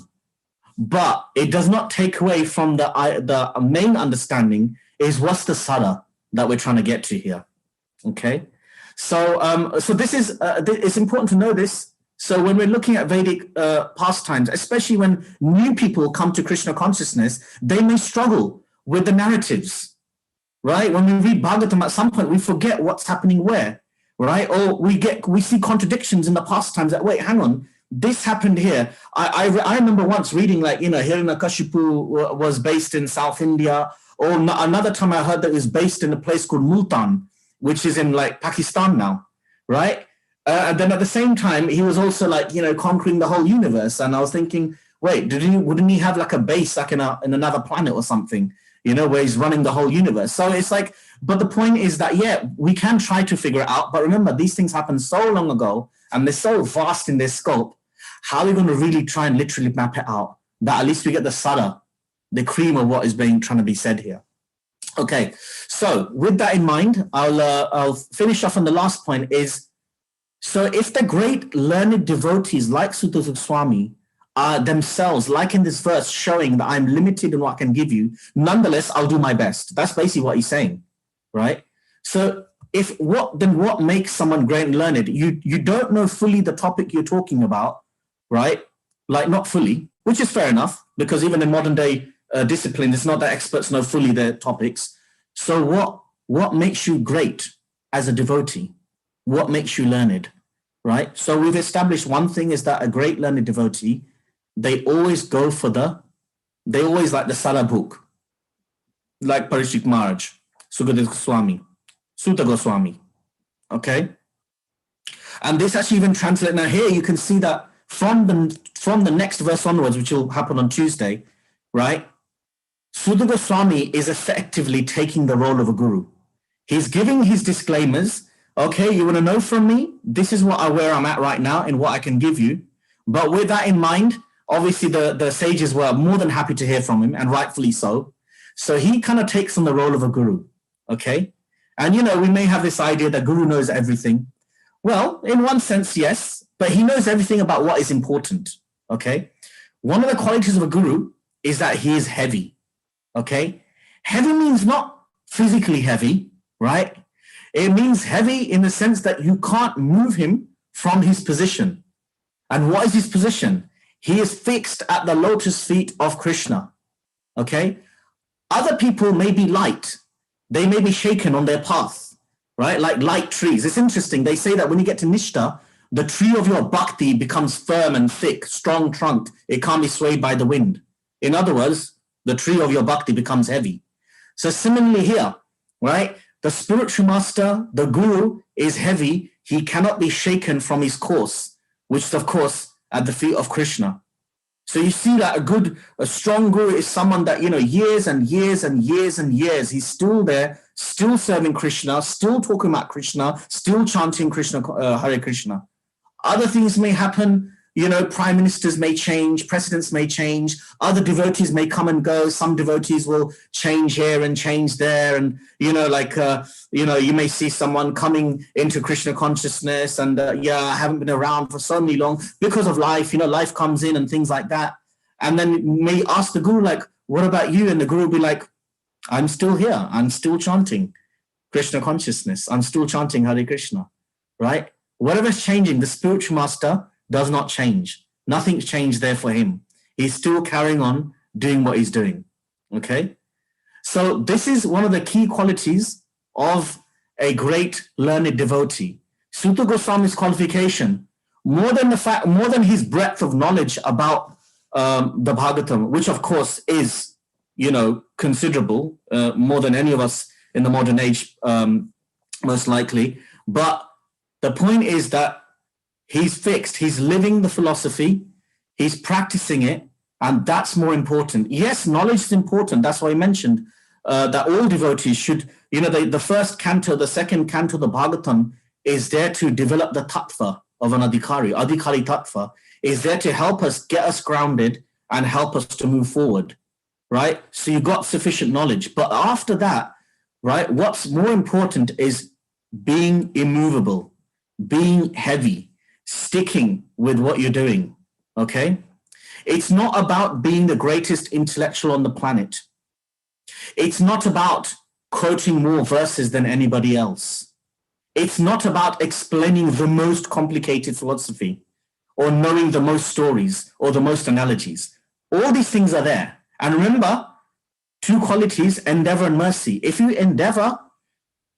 S3: But it does not take away from the main understanding is what's the sada that we're trying to get to here. Okay, so this is it's important to know this. So when we're looking at Vedic pastimes, especially when new people come to Krishna consciousness, they may struggle with the narratives, right? When we read Bhagavatam, at some point we forget what's happening where, right? Or we see contradictions in the pastimes that, wait, hang on, this happened here. I remember once reading, like, you know, Hiranyakashipu was based in South India, or another time I heard that it was based in a place called Multan, which is in like Pakistan now, right? And then at the same time, he was also, like, you know, conquering the whole universe. And I was thinking, wait, wouldn't he have like a base like in another planet or something, you know, where he's running the whole universe? So it's like, but the point is that, yeah, we can try to figure it out. But remember, these things happened so long ago and they're so vast in their scope. How are we going to really try and literally map it out? That at least we get the sada, the cream of what is trying to be said here. Okay, so with that in mind, I'll finish off on the last point is, so if the great learned devotees like Sutta Goswami are themselves, like in this verse, showing that I'm limited in what I can give you, nonetheless, I'll do my best. That's basically what he's saying, right? So what makes someone great and learned? You don't know fully the topic you're talking about, right? Like, not fully, which is fair enough, because even in modern day discipline, it's not that experts know fully their topics. So what makes you great as a devotee? What makes you learned, right? So we've established one thing is that a great learned devotee, they always like the Sala book, like Parishik Maharaj, Sukadeva Goswami, Sutta Goswami, okay? And this actually even translates. Now here you can see that from the next verse onwards, which will happen on Tuesday, right? Sudha Goswami is effectively taking the role of a guru. He's giving his disclaimers. Okay, you want to know from me? This is where I'm at right now and what I can give you. But with that in mind, obviously the sages were more than happy to hear from him, and rightfully so. So he kind of takes on the role of a guru. Okay. And, we may have this idea that guru knows everything. Well, in one sense, yes, but he knows everything about what is important. Okay. One of the qualities of a guru is that he is heavy. Okay. Heavy means not physically heavy, right? It means heavy in the sense that you can't move him from his position. And what is his position? He is fixed at the lotus feet of Krishna. Okay. Other people may be light. They may be shaken on their path, right? Like light trees. It's interesting. They say that when you get to Nishta, the tree of your bhakti becomes firm and thick, strong trunked. It can't be swayed by the wind. In other words, the tree of your bhakti becomes heavy. So similarly here, right? The spiritual master, the guru, is heavy. He cannot be shaken from his course, which is, of course, at the feet of Krishna. So you see that a strong guru is someone that, years and years and years and years, he's still there, still serving Krishna, still talking about Krishna, still chanting Krishna, Hare Krishna. Other things may happen, prime ministers may change, presidents may change, other devotees may come and go. Some devotees will change here and change there. And, you may see someone coming into Krishna consciousness and, I haven't been around for so many long because of life, life comes in and things like that. And then you may ask the guru, like, what about you? And the guru will be like, I'm still here. I'm still chanting Krishna consciousness. I'm still chanting Hare Krishna, right? Whatever's changing, the spiritual master does not change. Nothing's changed there for him. He's still carrying on doing what he's doing. Okay? So this is one of the key qualities of a great learned devotee. Sutta Goswami's qualification, more than his breadth of knowledge about the Bhagavatam, which of course is, considerable, more than any of us in the modern age, most likely. But the point is that he's fixed. He's living the philosophy. He's practicing it. And that's more important. Yes, knowledge is important. That's why I mentioned that all devotees should, the first canto, the second canto of the Bhagavatam is there to develop the tattva of an adhikari. Adhikari tattva is there to help us, get us grounded and help us to move forward, right? So you got sufficient knowledge. But after that, right, what's more important is being immovable, being heavy, sticking with what you're doing, okay? It's not about being the greatest intellectual on the planet. It's not about quoting more verses than anybody else. It's not about explaining the most complicated philosophy or knowing the most stories or the most analogies. All these things are there. And remember, two qualities, endeavor and mercy. If you endeavor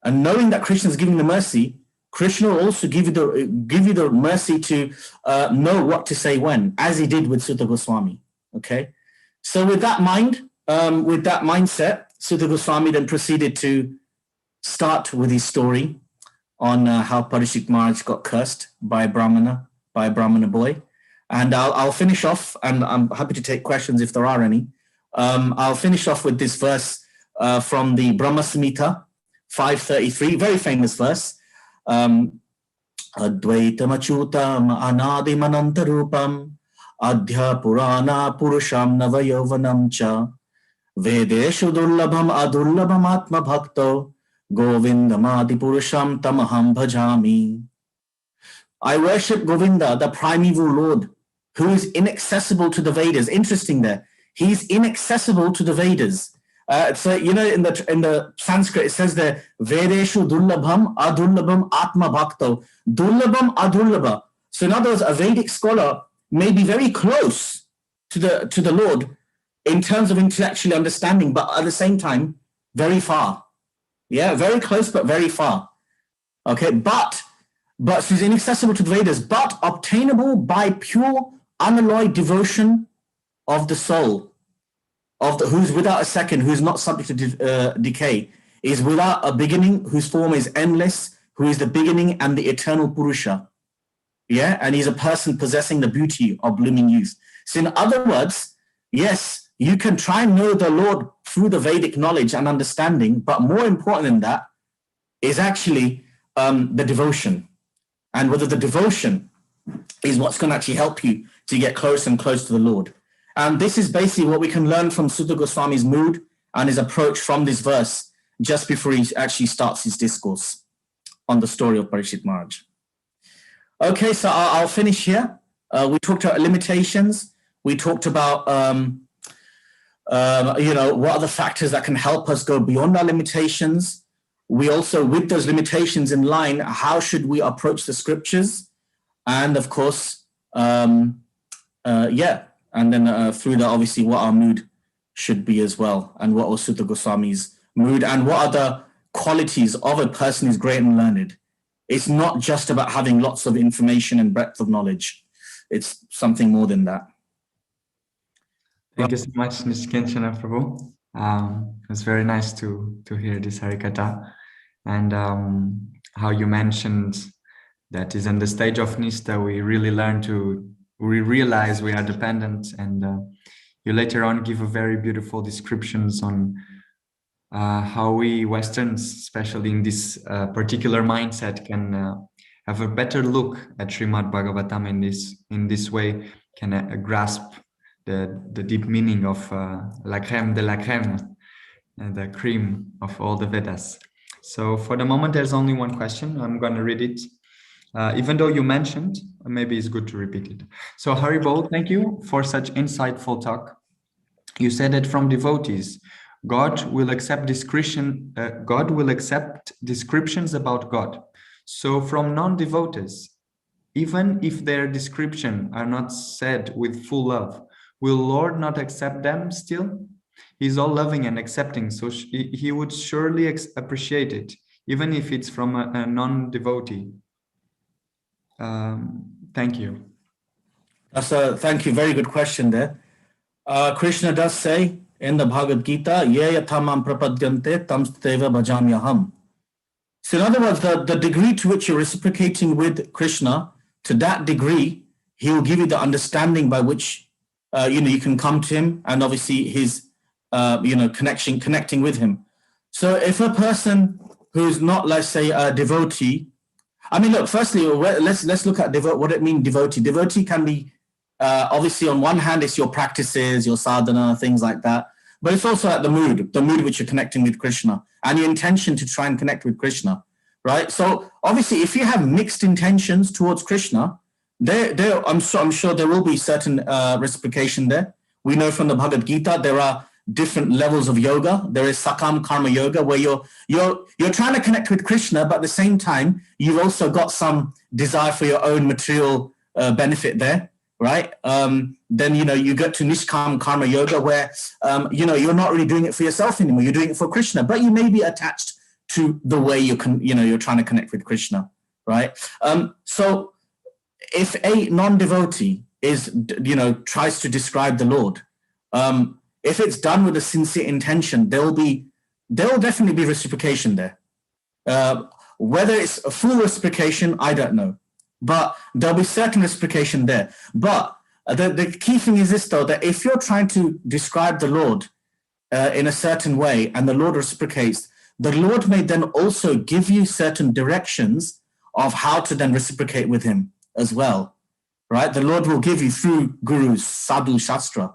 S3: and knowing that Krishna is giving the mercy, Krishna will also give you the mercy to know what to say when, as he did with Sutta Goswami. Okay, so with that mind, with that mindset, Sutta Goswami then proceeded to start with his story on how Parikshit Maharaj got cursed by a Brahmana boy, and I'll finish off, and I'm happy to take questions if there are any. I'll finish off with this verse from the Brahma Samhita 533, very famous verse. Advaitam achutam anadim anantarupam adhya purana purusham navayovanam cha vedeshu dullabham adullabham atma bhakto govindam adi purusham tamaham bhajami. I worship Govinda, the primeval Lord, who is inaccessible to the Vedas. Interesting there. He's inaccessible to the Vedas. So, in the Sanskrit, it says there, Vedeshu dullabham adullabham atma bhakto. Dullabham adullabha. So in other words, a Vedic scholar may be very close to the Lord in terms of intellectual understanding, but at the same time, very far. Yeah, very close, but very far. Okay, but so he's inaccessible to the Vedas, but obtainable by pure, unalloyed devotion of the soul. Who's without a second, who's not subject to decay, is without a beginning, whose form is endless, who is the beginning and the eternal Purusha. Yeah, and he's a person possessing the beauty of blooming youth. So in other words, yes, you can try and know the Lord through the Vedic knowledge and understanding, but more important than that is actually the devotion, and whether the devotion is what's going to actually help you to get close and close to the Lord. And this is basically what we can learn from Sutta Goswami's mood and his approach from this verse just before he actually starts his discourse on the story of Parikshit Maharaj. Okay, so I'll finish here. We talked about limitations. We talked about, what are the factors that can help us go beyond our limitations. We also, with those limitations in line, how should we approach the scriptures? And of course, and then through that, obviously, what our mood should be as well, and what was Sutta Goswami's mood, and what are the qualities of a person who's great and learned. It's not just about having lots of information and breadth of knowledge. It's something more than that.
S2: Thank you so much, Nishkanchana Prabhu. It was very nice to hear this Harikatha, and how you mentioned that is in the stage of Nistha, we really realize we are dependent, and you later on give a very beautiful descriptions on how we Westerns, especially in this particular mindset, can have a better look at Srimad Bhagavatam in this way, can grasp the deep meaning of la crème de la crème, the cream of all the Vedas. So for the moment, there's only one question. I'm going to read it. Even though you mentioned, maybe it's good to repeat it. So Haribol, thank you for such insightful talk. You said that from devotees, God will accept descriptions about God. So from non-devotees, even if their description are not said with full love, will Lord not accept them still? He's all loving and accepting, so he would surely appreciate it, even if it's from a non-devotee. Thank you.
S3: Thank you. Very good question there. Krishna does say in the Bhagavad Gita, Ye yathamam prapadyante tamsteva bhajamyaham. So in other words, the degree to which you're reciprocating with Krishna, to that degree, he will give you the understanding by which you can come to him, and obviously his connecting with him. So if a person who's not, let's say, a devotee, I mean, look, firstly, let's look at what it means, devotee. Devotee can be, obviously, on one hand, it's your practices, your sadhana, things like that. But it's also at the mood which you're connecting with Krishna, and your intention to try and connect with Krishna, right? So obviously, if you have mixed intentions towards Krishna, I'm sure there will be certain reciprocation there. We know from the Bhagavad Gita there are different levels of yoga. There is Sakam Karma Yoga, where you're trying to connect with Krishna, but at the same time you've also got some desire for your own material benefit there, right? Then you get to Nishkam Karma Yoga, where you're not really doing it for yourself anymore. You're doing it for Krishna, but you may be attached to the way you're trying to connect with Krishna, right? So if a non-devotee tries to describe the Lord, if it's done with a sincere intention, there will definitely be reciprocation there. Whether it's a full reciprocation, I don't know, but there'll be certain reciprocation there. But the key thing is this, though, that if you're trying to describe the Lord in a certain way and the Lord reciprocates, the Lord may then also give you certain directions of how to then reciprocate with him as well, right? The Lord will give you through gurus, sadhu, shastra.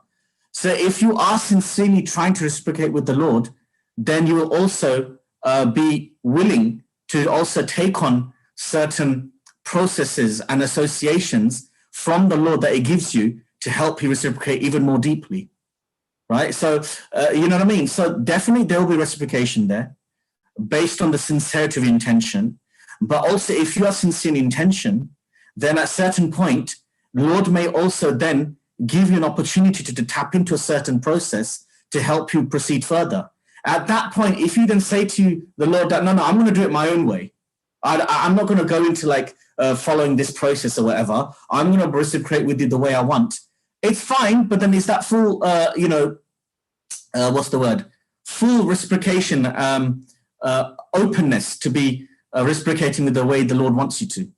S3: So if you are sincerely trying to reciprocate with the Lord, then you will also be willing to also take on certain processes and associations from the Lord that he gives you to help you reciprocate even more deeply, right? So, you know what I mean? So definitely there will be reciprocation there based on the sincerity of intention. But also if you are sincere in intention, then at a certain point, the Lord may also then give you an opportunity to tap into a certain process to help you proceed further. At that point, if you then say to the Lord that, no, I'm going to do it my own way. I'm not going to go into following this process or whatever. I'm going to reciprocate with you the way I want. It's fine, but then is that full, what's the word? Full reciprocation, openness to be reciprocating with the way the Lord wants you to.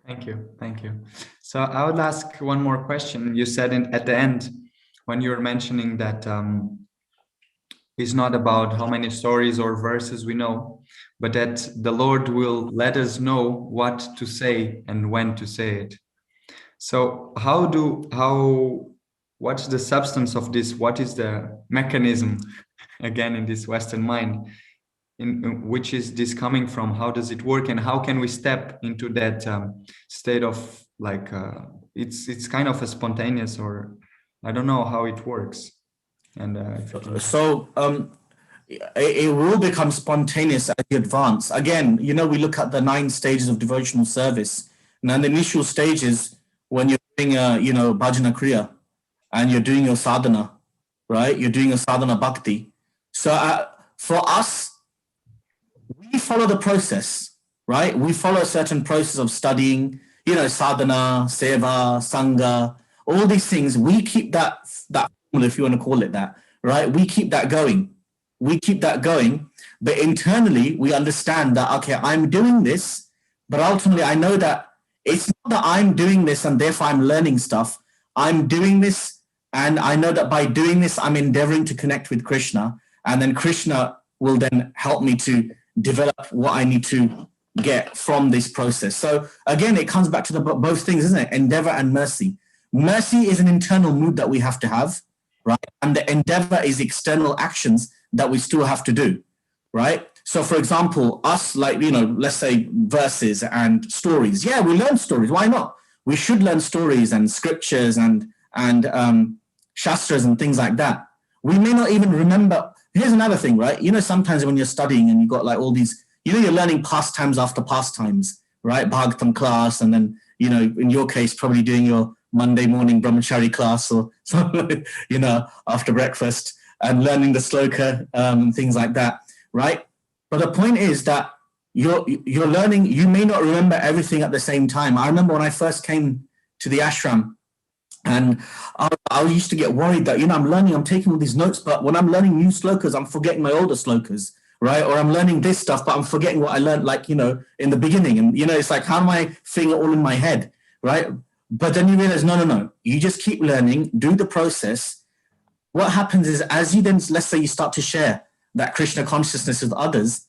S2: Thank you. So I would ask one more question. You said at the end, when you're mentioning that it's not about how many stories or verses we know, but that the Lord will let us know what to say and when to say it. So what's the substance of this? What is the mechanism, again, in this Western mind, in which is this coming from? How does it work, and how can we step into that state of like it's kind of a spontaneous, or I don't know how it works. And
S3: it will become spontaneous as you advance. Again, you know, we look at the 9 stages of devotional service. Now, the initial stages, when you're doing bhajana kriya and you're doing your sadhana, right? You're doing your sadhana bhakti. So for us, we follow the process, right? We follow a certain process of studying, you know, sadhana, seva, sangha, all these things. We keep that formula, if you want to call it that, right? We keep that going. But internally, we understand that, okay, I'm doing this, but ultimately I know that it's not that I'm doing this and therefore I'm learning stuff. I'm doing this, and I know that by doing this, I'm endeavoring to connect with Krishna, and then Krishna will then help me to develop what I need to get from this process. So again, it comes back to both things, isn't it? Endeavor and mercy. Mercy is an internal mood that we have to have, right? And the endeavor is external actions that we still have to do, right? So for example, us, like, you know, let's say verses and stories. Yeah, we learn stories. Why not? We should learn stories and scriptures and shastras and things like that. We may not even remember. Here's another thing, right? You know, sometimes when you're studying and you've got like all these, you know, you're learning pastimes after pastimes, right? Bhagavatam class, and then, you know, in your case, probably doing your Monday morning brahmachari class or something, you know, after breakfast, and learning the sloka and things like that, right? But the point is that you're learning, you may not remember everything at the same time. I remember when I first came to the ashram, and I used to get worried that, you know, I'm taking all these notes, but when I'm learning new slokas, I'm forgetting my older slokas, right? Or I'm learning this stuff, but I'm forgetting what I learned, like, you know, in the beginning. And, you know, it's like, how am I fitting it all in my head, right? But then you realize, no. You just keep learning, do the process. What happens is, as you then, let's say you start to share that Krishna consciousness with others,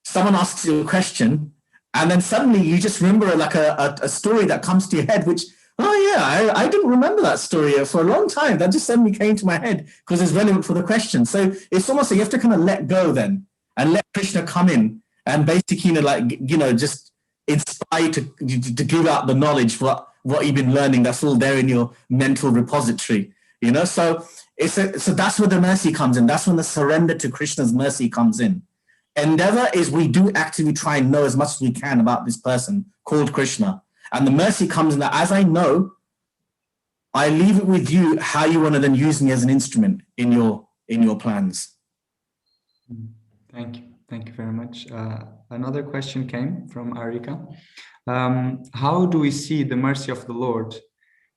S3: someone asks you a question, and then suddenly you just remember like a story that comes to your head, which, oh yeah, I didn't remember that story for a long time. That just suddenly came to my head because it's relevant for the question. So it's almost like you have to kind of let go then and let Krishna come in and basically, you know, like, you know, just inspire to give out the knowledge, what you've been learning. That's all there in your mental repository, you know. So so that's where the mercy comes in. That's when the surrender to Krishna's mercy comes in. Endeavor is we do actively try and know as much as we can about this person called Krishna. And the mercy comes in that, as I know, I leave it with you how you want to then use me as an instrument in your plans.
S2: Thank you very much. Another question came from Arika. How do we see the mercy of the Lord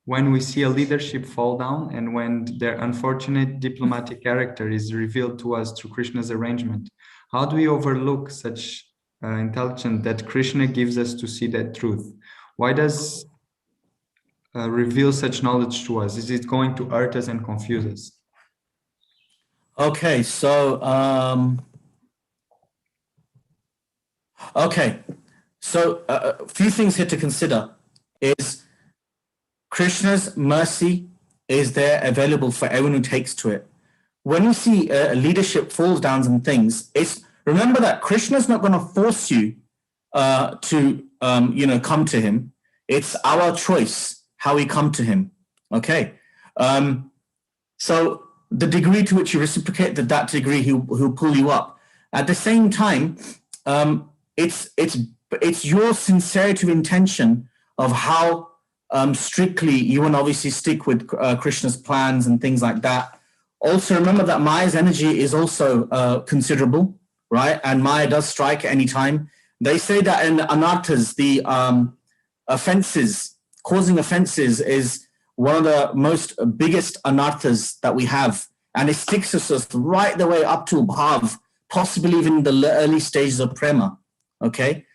S2: when we see a leadership fall down and when their unfortunate diplomatic character is revealed to us through Krishna's arrangement? How do we overlook such intelligence that Krishna gives us to see that truth? Why does reveal such knowledge to us? Is it going to hurt us and confuse us?
S3: Okay, so a few things here to consider is Krishna's mercy is there available for everyone who takes to it. When you see leadership falls down and things, remember that Krishna's not going to force you to come to him. It's our choice how we come to him. Okay, so the degree to which you reciprocate, that degree he'll pull you up. At the same time, it's your sincerity of intention of how strictly you want to obviously stick with Krishna's plans and things like that. Also, remember that Maya's energy is also considerable, right? And Maya does strike at any time. They say that in anarthas, the offenses, causing offenses is one of the most biggest anarthas that we have. And it sticks us right the way up to bhav, possibly even the early stages of prema, okay?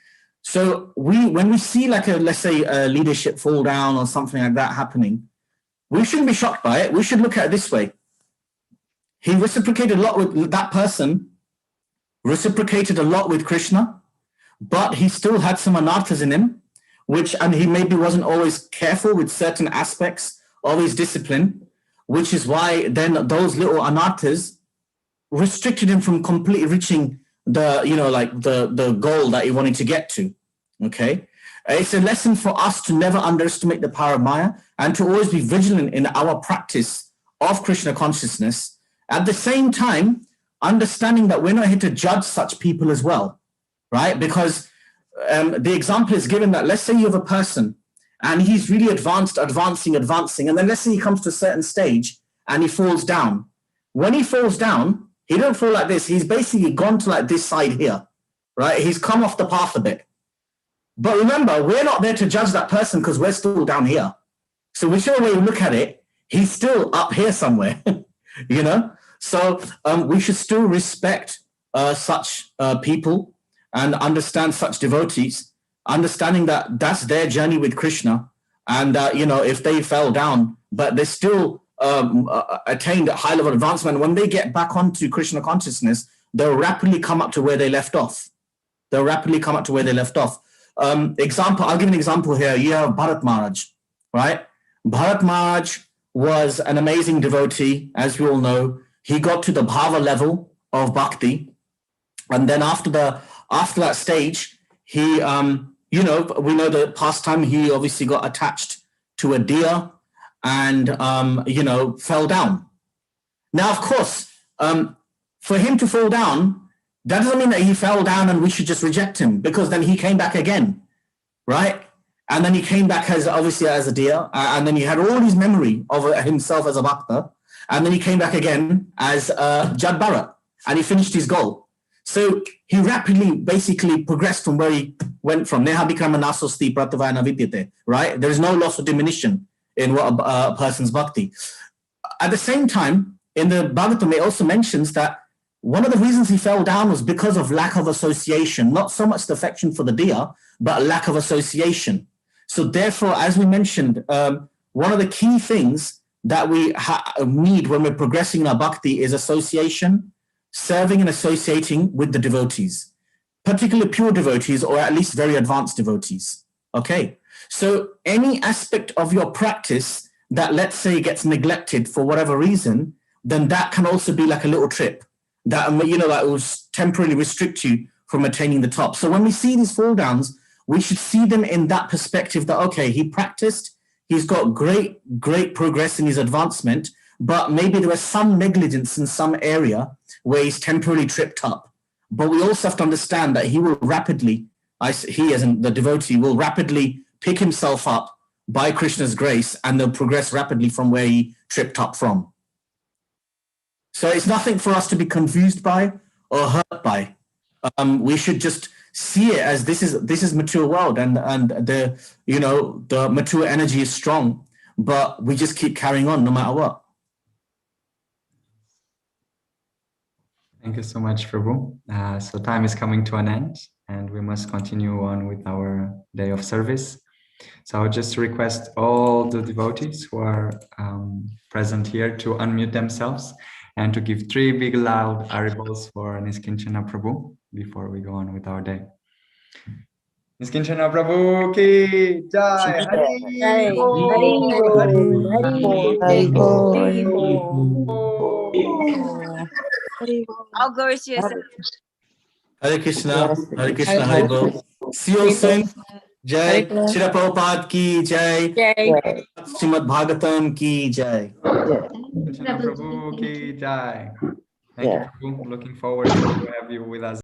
S3: So when we see like let's say a leadership fall down or something like that happening, we shouldn't be shocked by it. We should look at it this way. He reciprocated a lot with that person, reciprocated a lot with Krishna, but he still had some anarthas in him, and he maybe wasn't always careful with certain aspects of his discipline, which is why then those little anarthas restricted him from completely reaching the goal that he wanted to get to. Okay, it's a lesson for us to never underestimate the power of Maya and to always be vigilant in our practice of Krishna consciousness. At the same time, understanding that we're not here to judge such people as well, right? Because the example is given that let's say you have a person and he's really advancing, and then let's say he comes to a certain stage and he falls down. When he falls down, he don't fall like this. He's basically gone to like this side here, right? He's come off the path a bit. But remember, we're not there to judge that person because we're still down here. So whichever way you look at it, he's still up here somewhere, you know? So we should still respect such people and understand such devotees, understanding that that's their journey with Krishna. And, if they fell down, but they still attained a high level of advancement, when they get back onto Krishna consciousness, they'll rapidly come up to where they left off. Example, I'll give an example here. You have Bharat Maharaj, right? Bharat Maharaj was an amazing devotee, as we all know. He got to the bhava level of bhakti. And then after that stage, he, we know the pastime, he obviously got attached to a deer and, fell down. Now, of course, for him to fall down, that doesn't mean that he fell down and we should just reject him, because then he came back again, right? And then he came back as a deer, and then he had all his memory of himself as a bhakta, and then he came back again as Jad Bharat, and he finished his goal. So he rapidly basically progressed from where he went from. Neha bikrama nasosti pratyavayana vidyate, right? There is no loss or diminution in what a person's bhakti. At the same time, in the Bhagavatam, it also mentions that one of the reasons he fell down was because of lack of association, not so much the affection for the deer, but lack of association. So therefore, as we mentioned, one of the key things that we need when we're progressing in our bhakti is association, serving and associating with the devotees, particularly pure devotees or at least very advanced devotees. Okay, so any aspect of your practice that, let's say, gets neglected for whatever reason, then that can also be like a little trip that, that will temporarily restrict you from attaining the top. So when we see these fall downs, we should see them in that perspective that, okay, he practiced, he's got great progress in his advancement, but maybe there was some negligence in some area where he's temporarily tripped up. But we also have to understand that he will rapidly, he as in the devotee, will rapidly pick himself up by Krishna's grace, and they'll progress rapidly from where he tripped up from. So it's nothing for us to be confused by or hurt by. We should just see it as this is mature world, and the mature energy is strong, but we just keep carrying on no matter what.
S2: Thank you so much, Prabhu. So time is coming to an end, and we must continue on with our day of service. So I would just request all the devotees who are present here to unmute themselves and to give 3 big loud Haribals for Niskinchana Prabhu before we go on with our day. Niskinchana Prabhu ki jai! Hari
S4: All glories to yourself.
S3: Hare Krishna, Haribol. See you soon. Jai. Srila Prabhupada ki jai. Srimad Bhagavatam ki jai.
S2: Krishna Prabhu ki jai. Thank you, Prabhu. Looking forward to have you with us.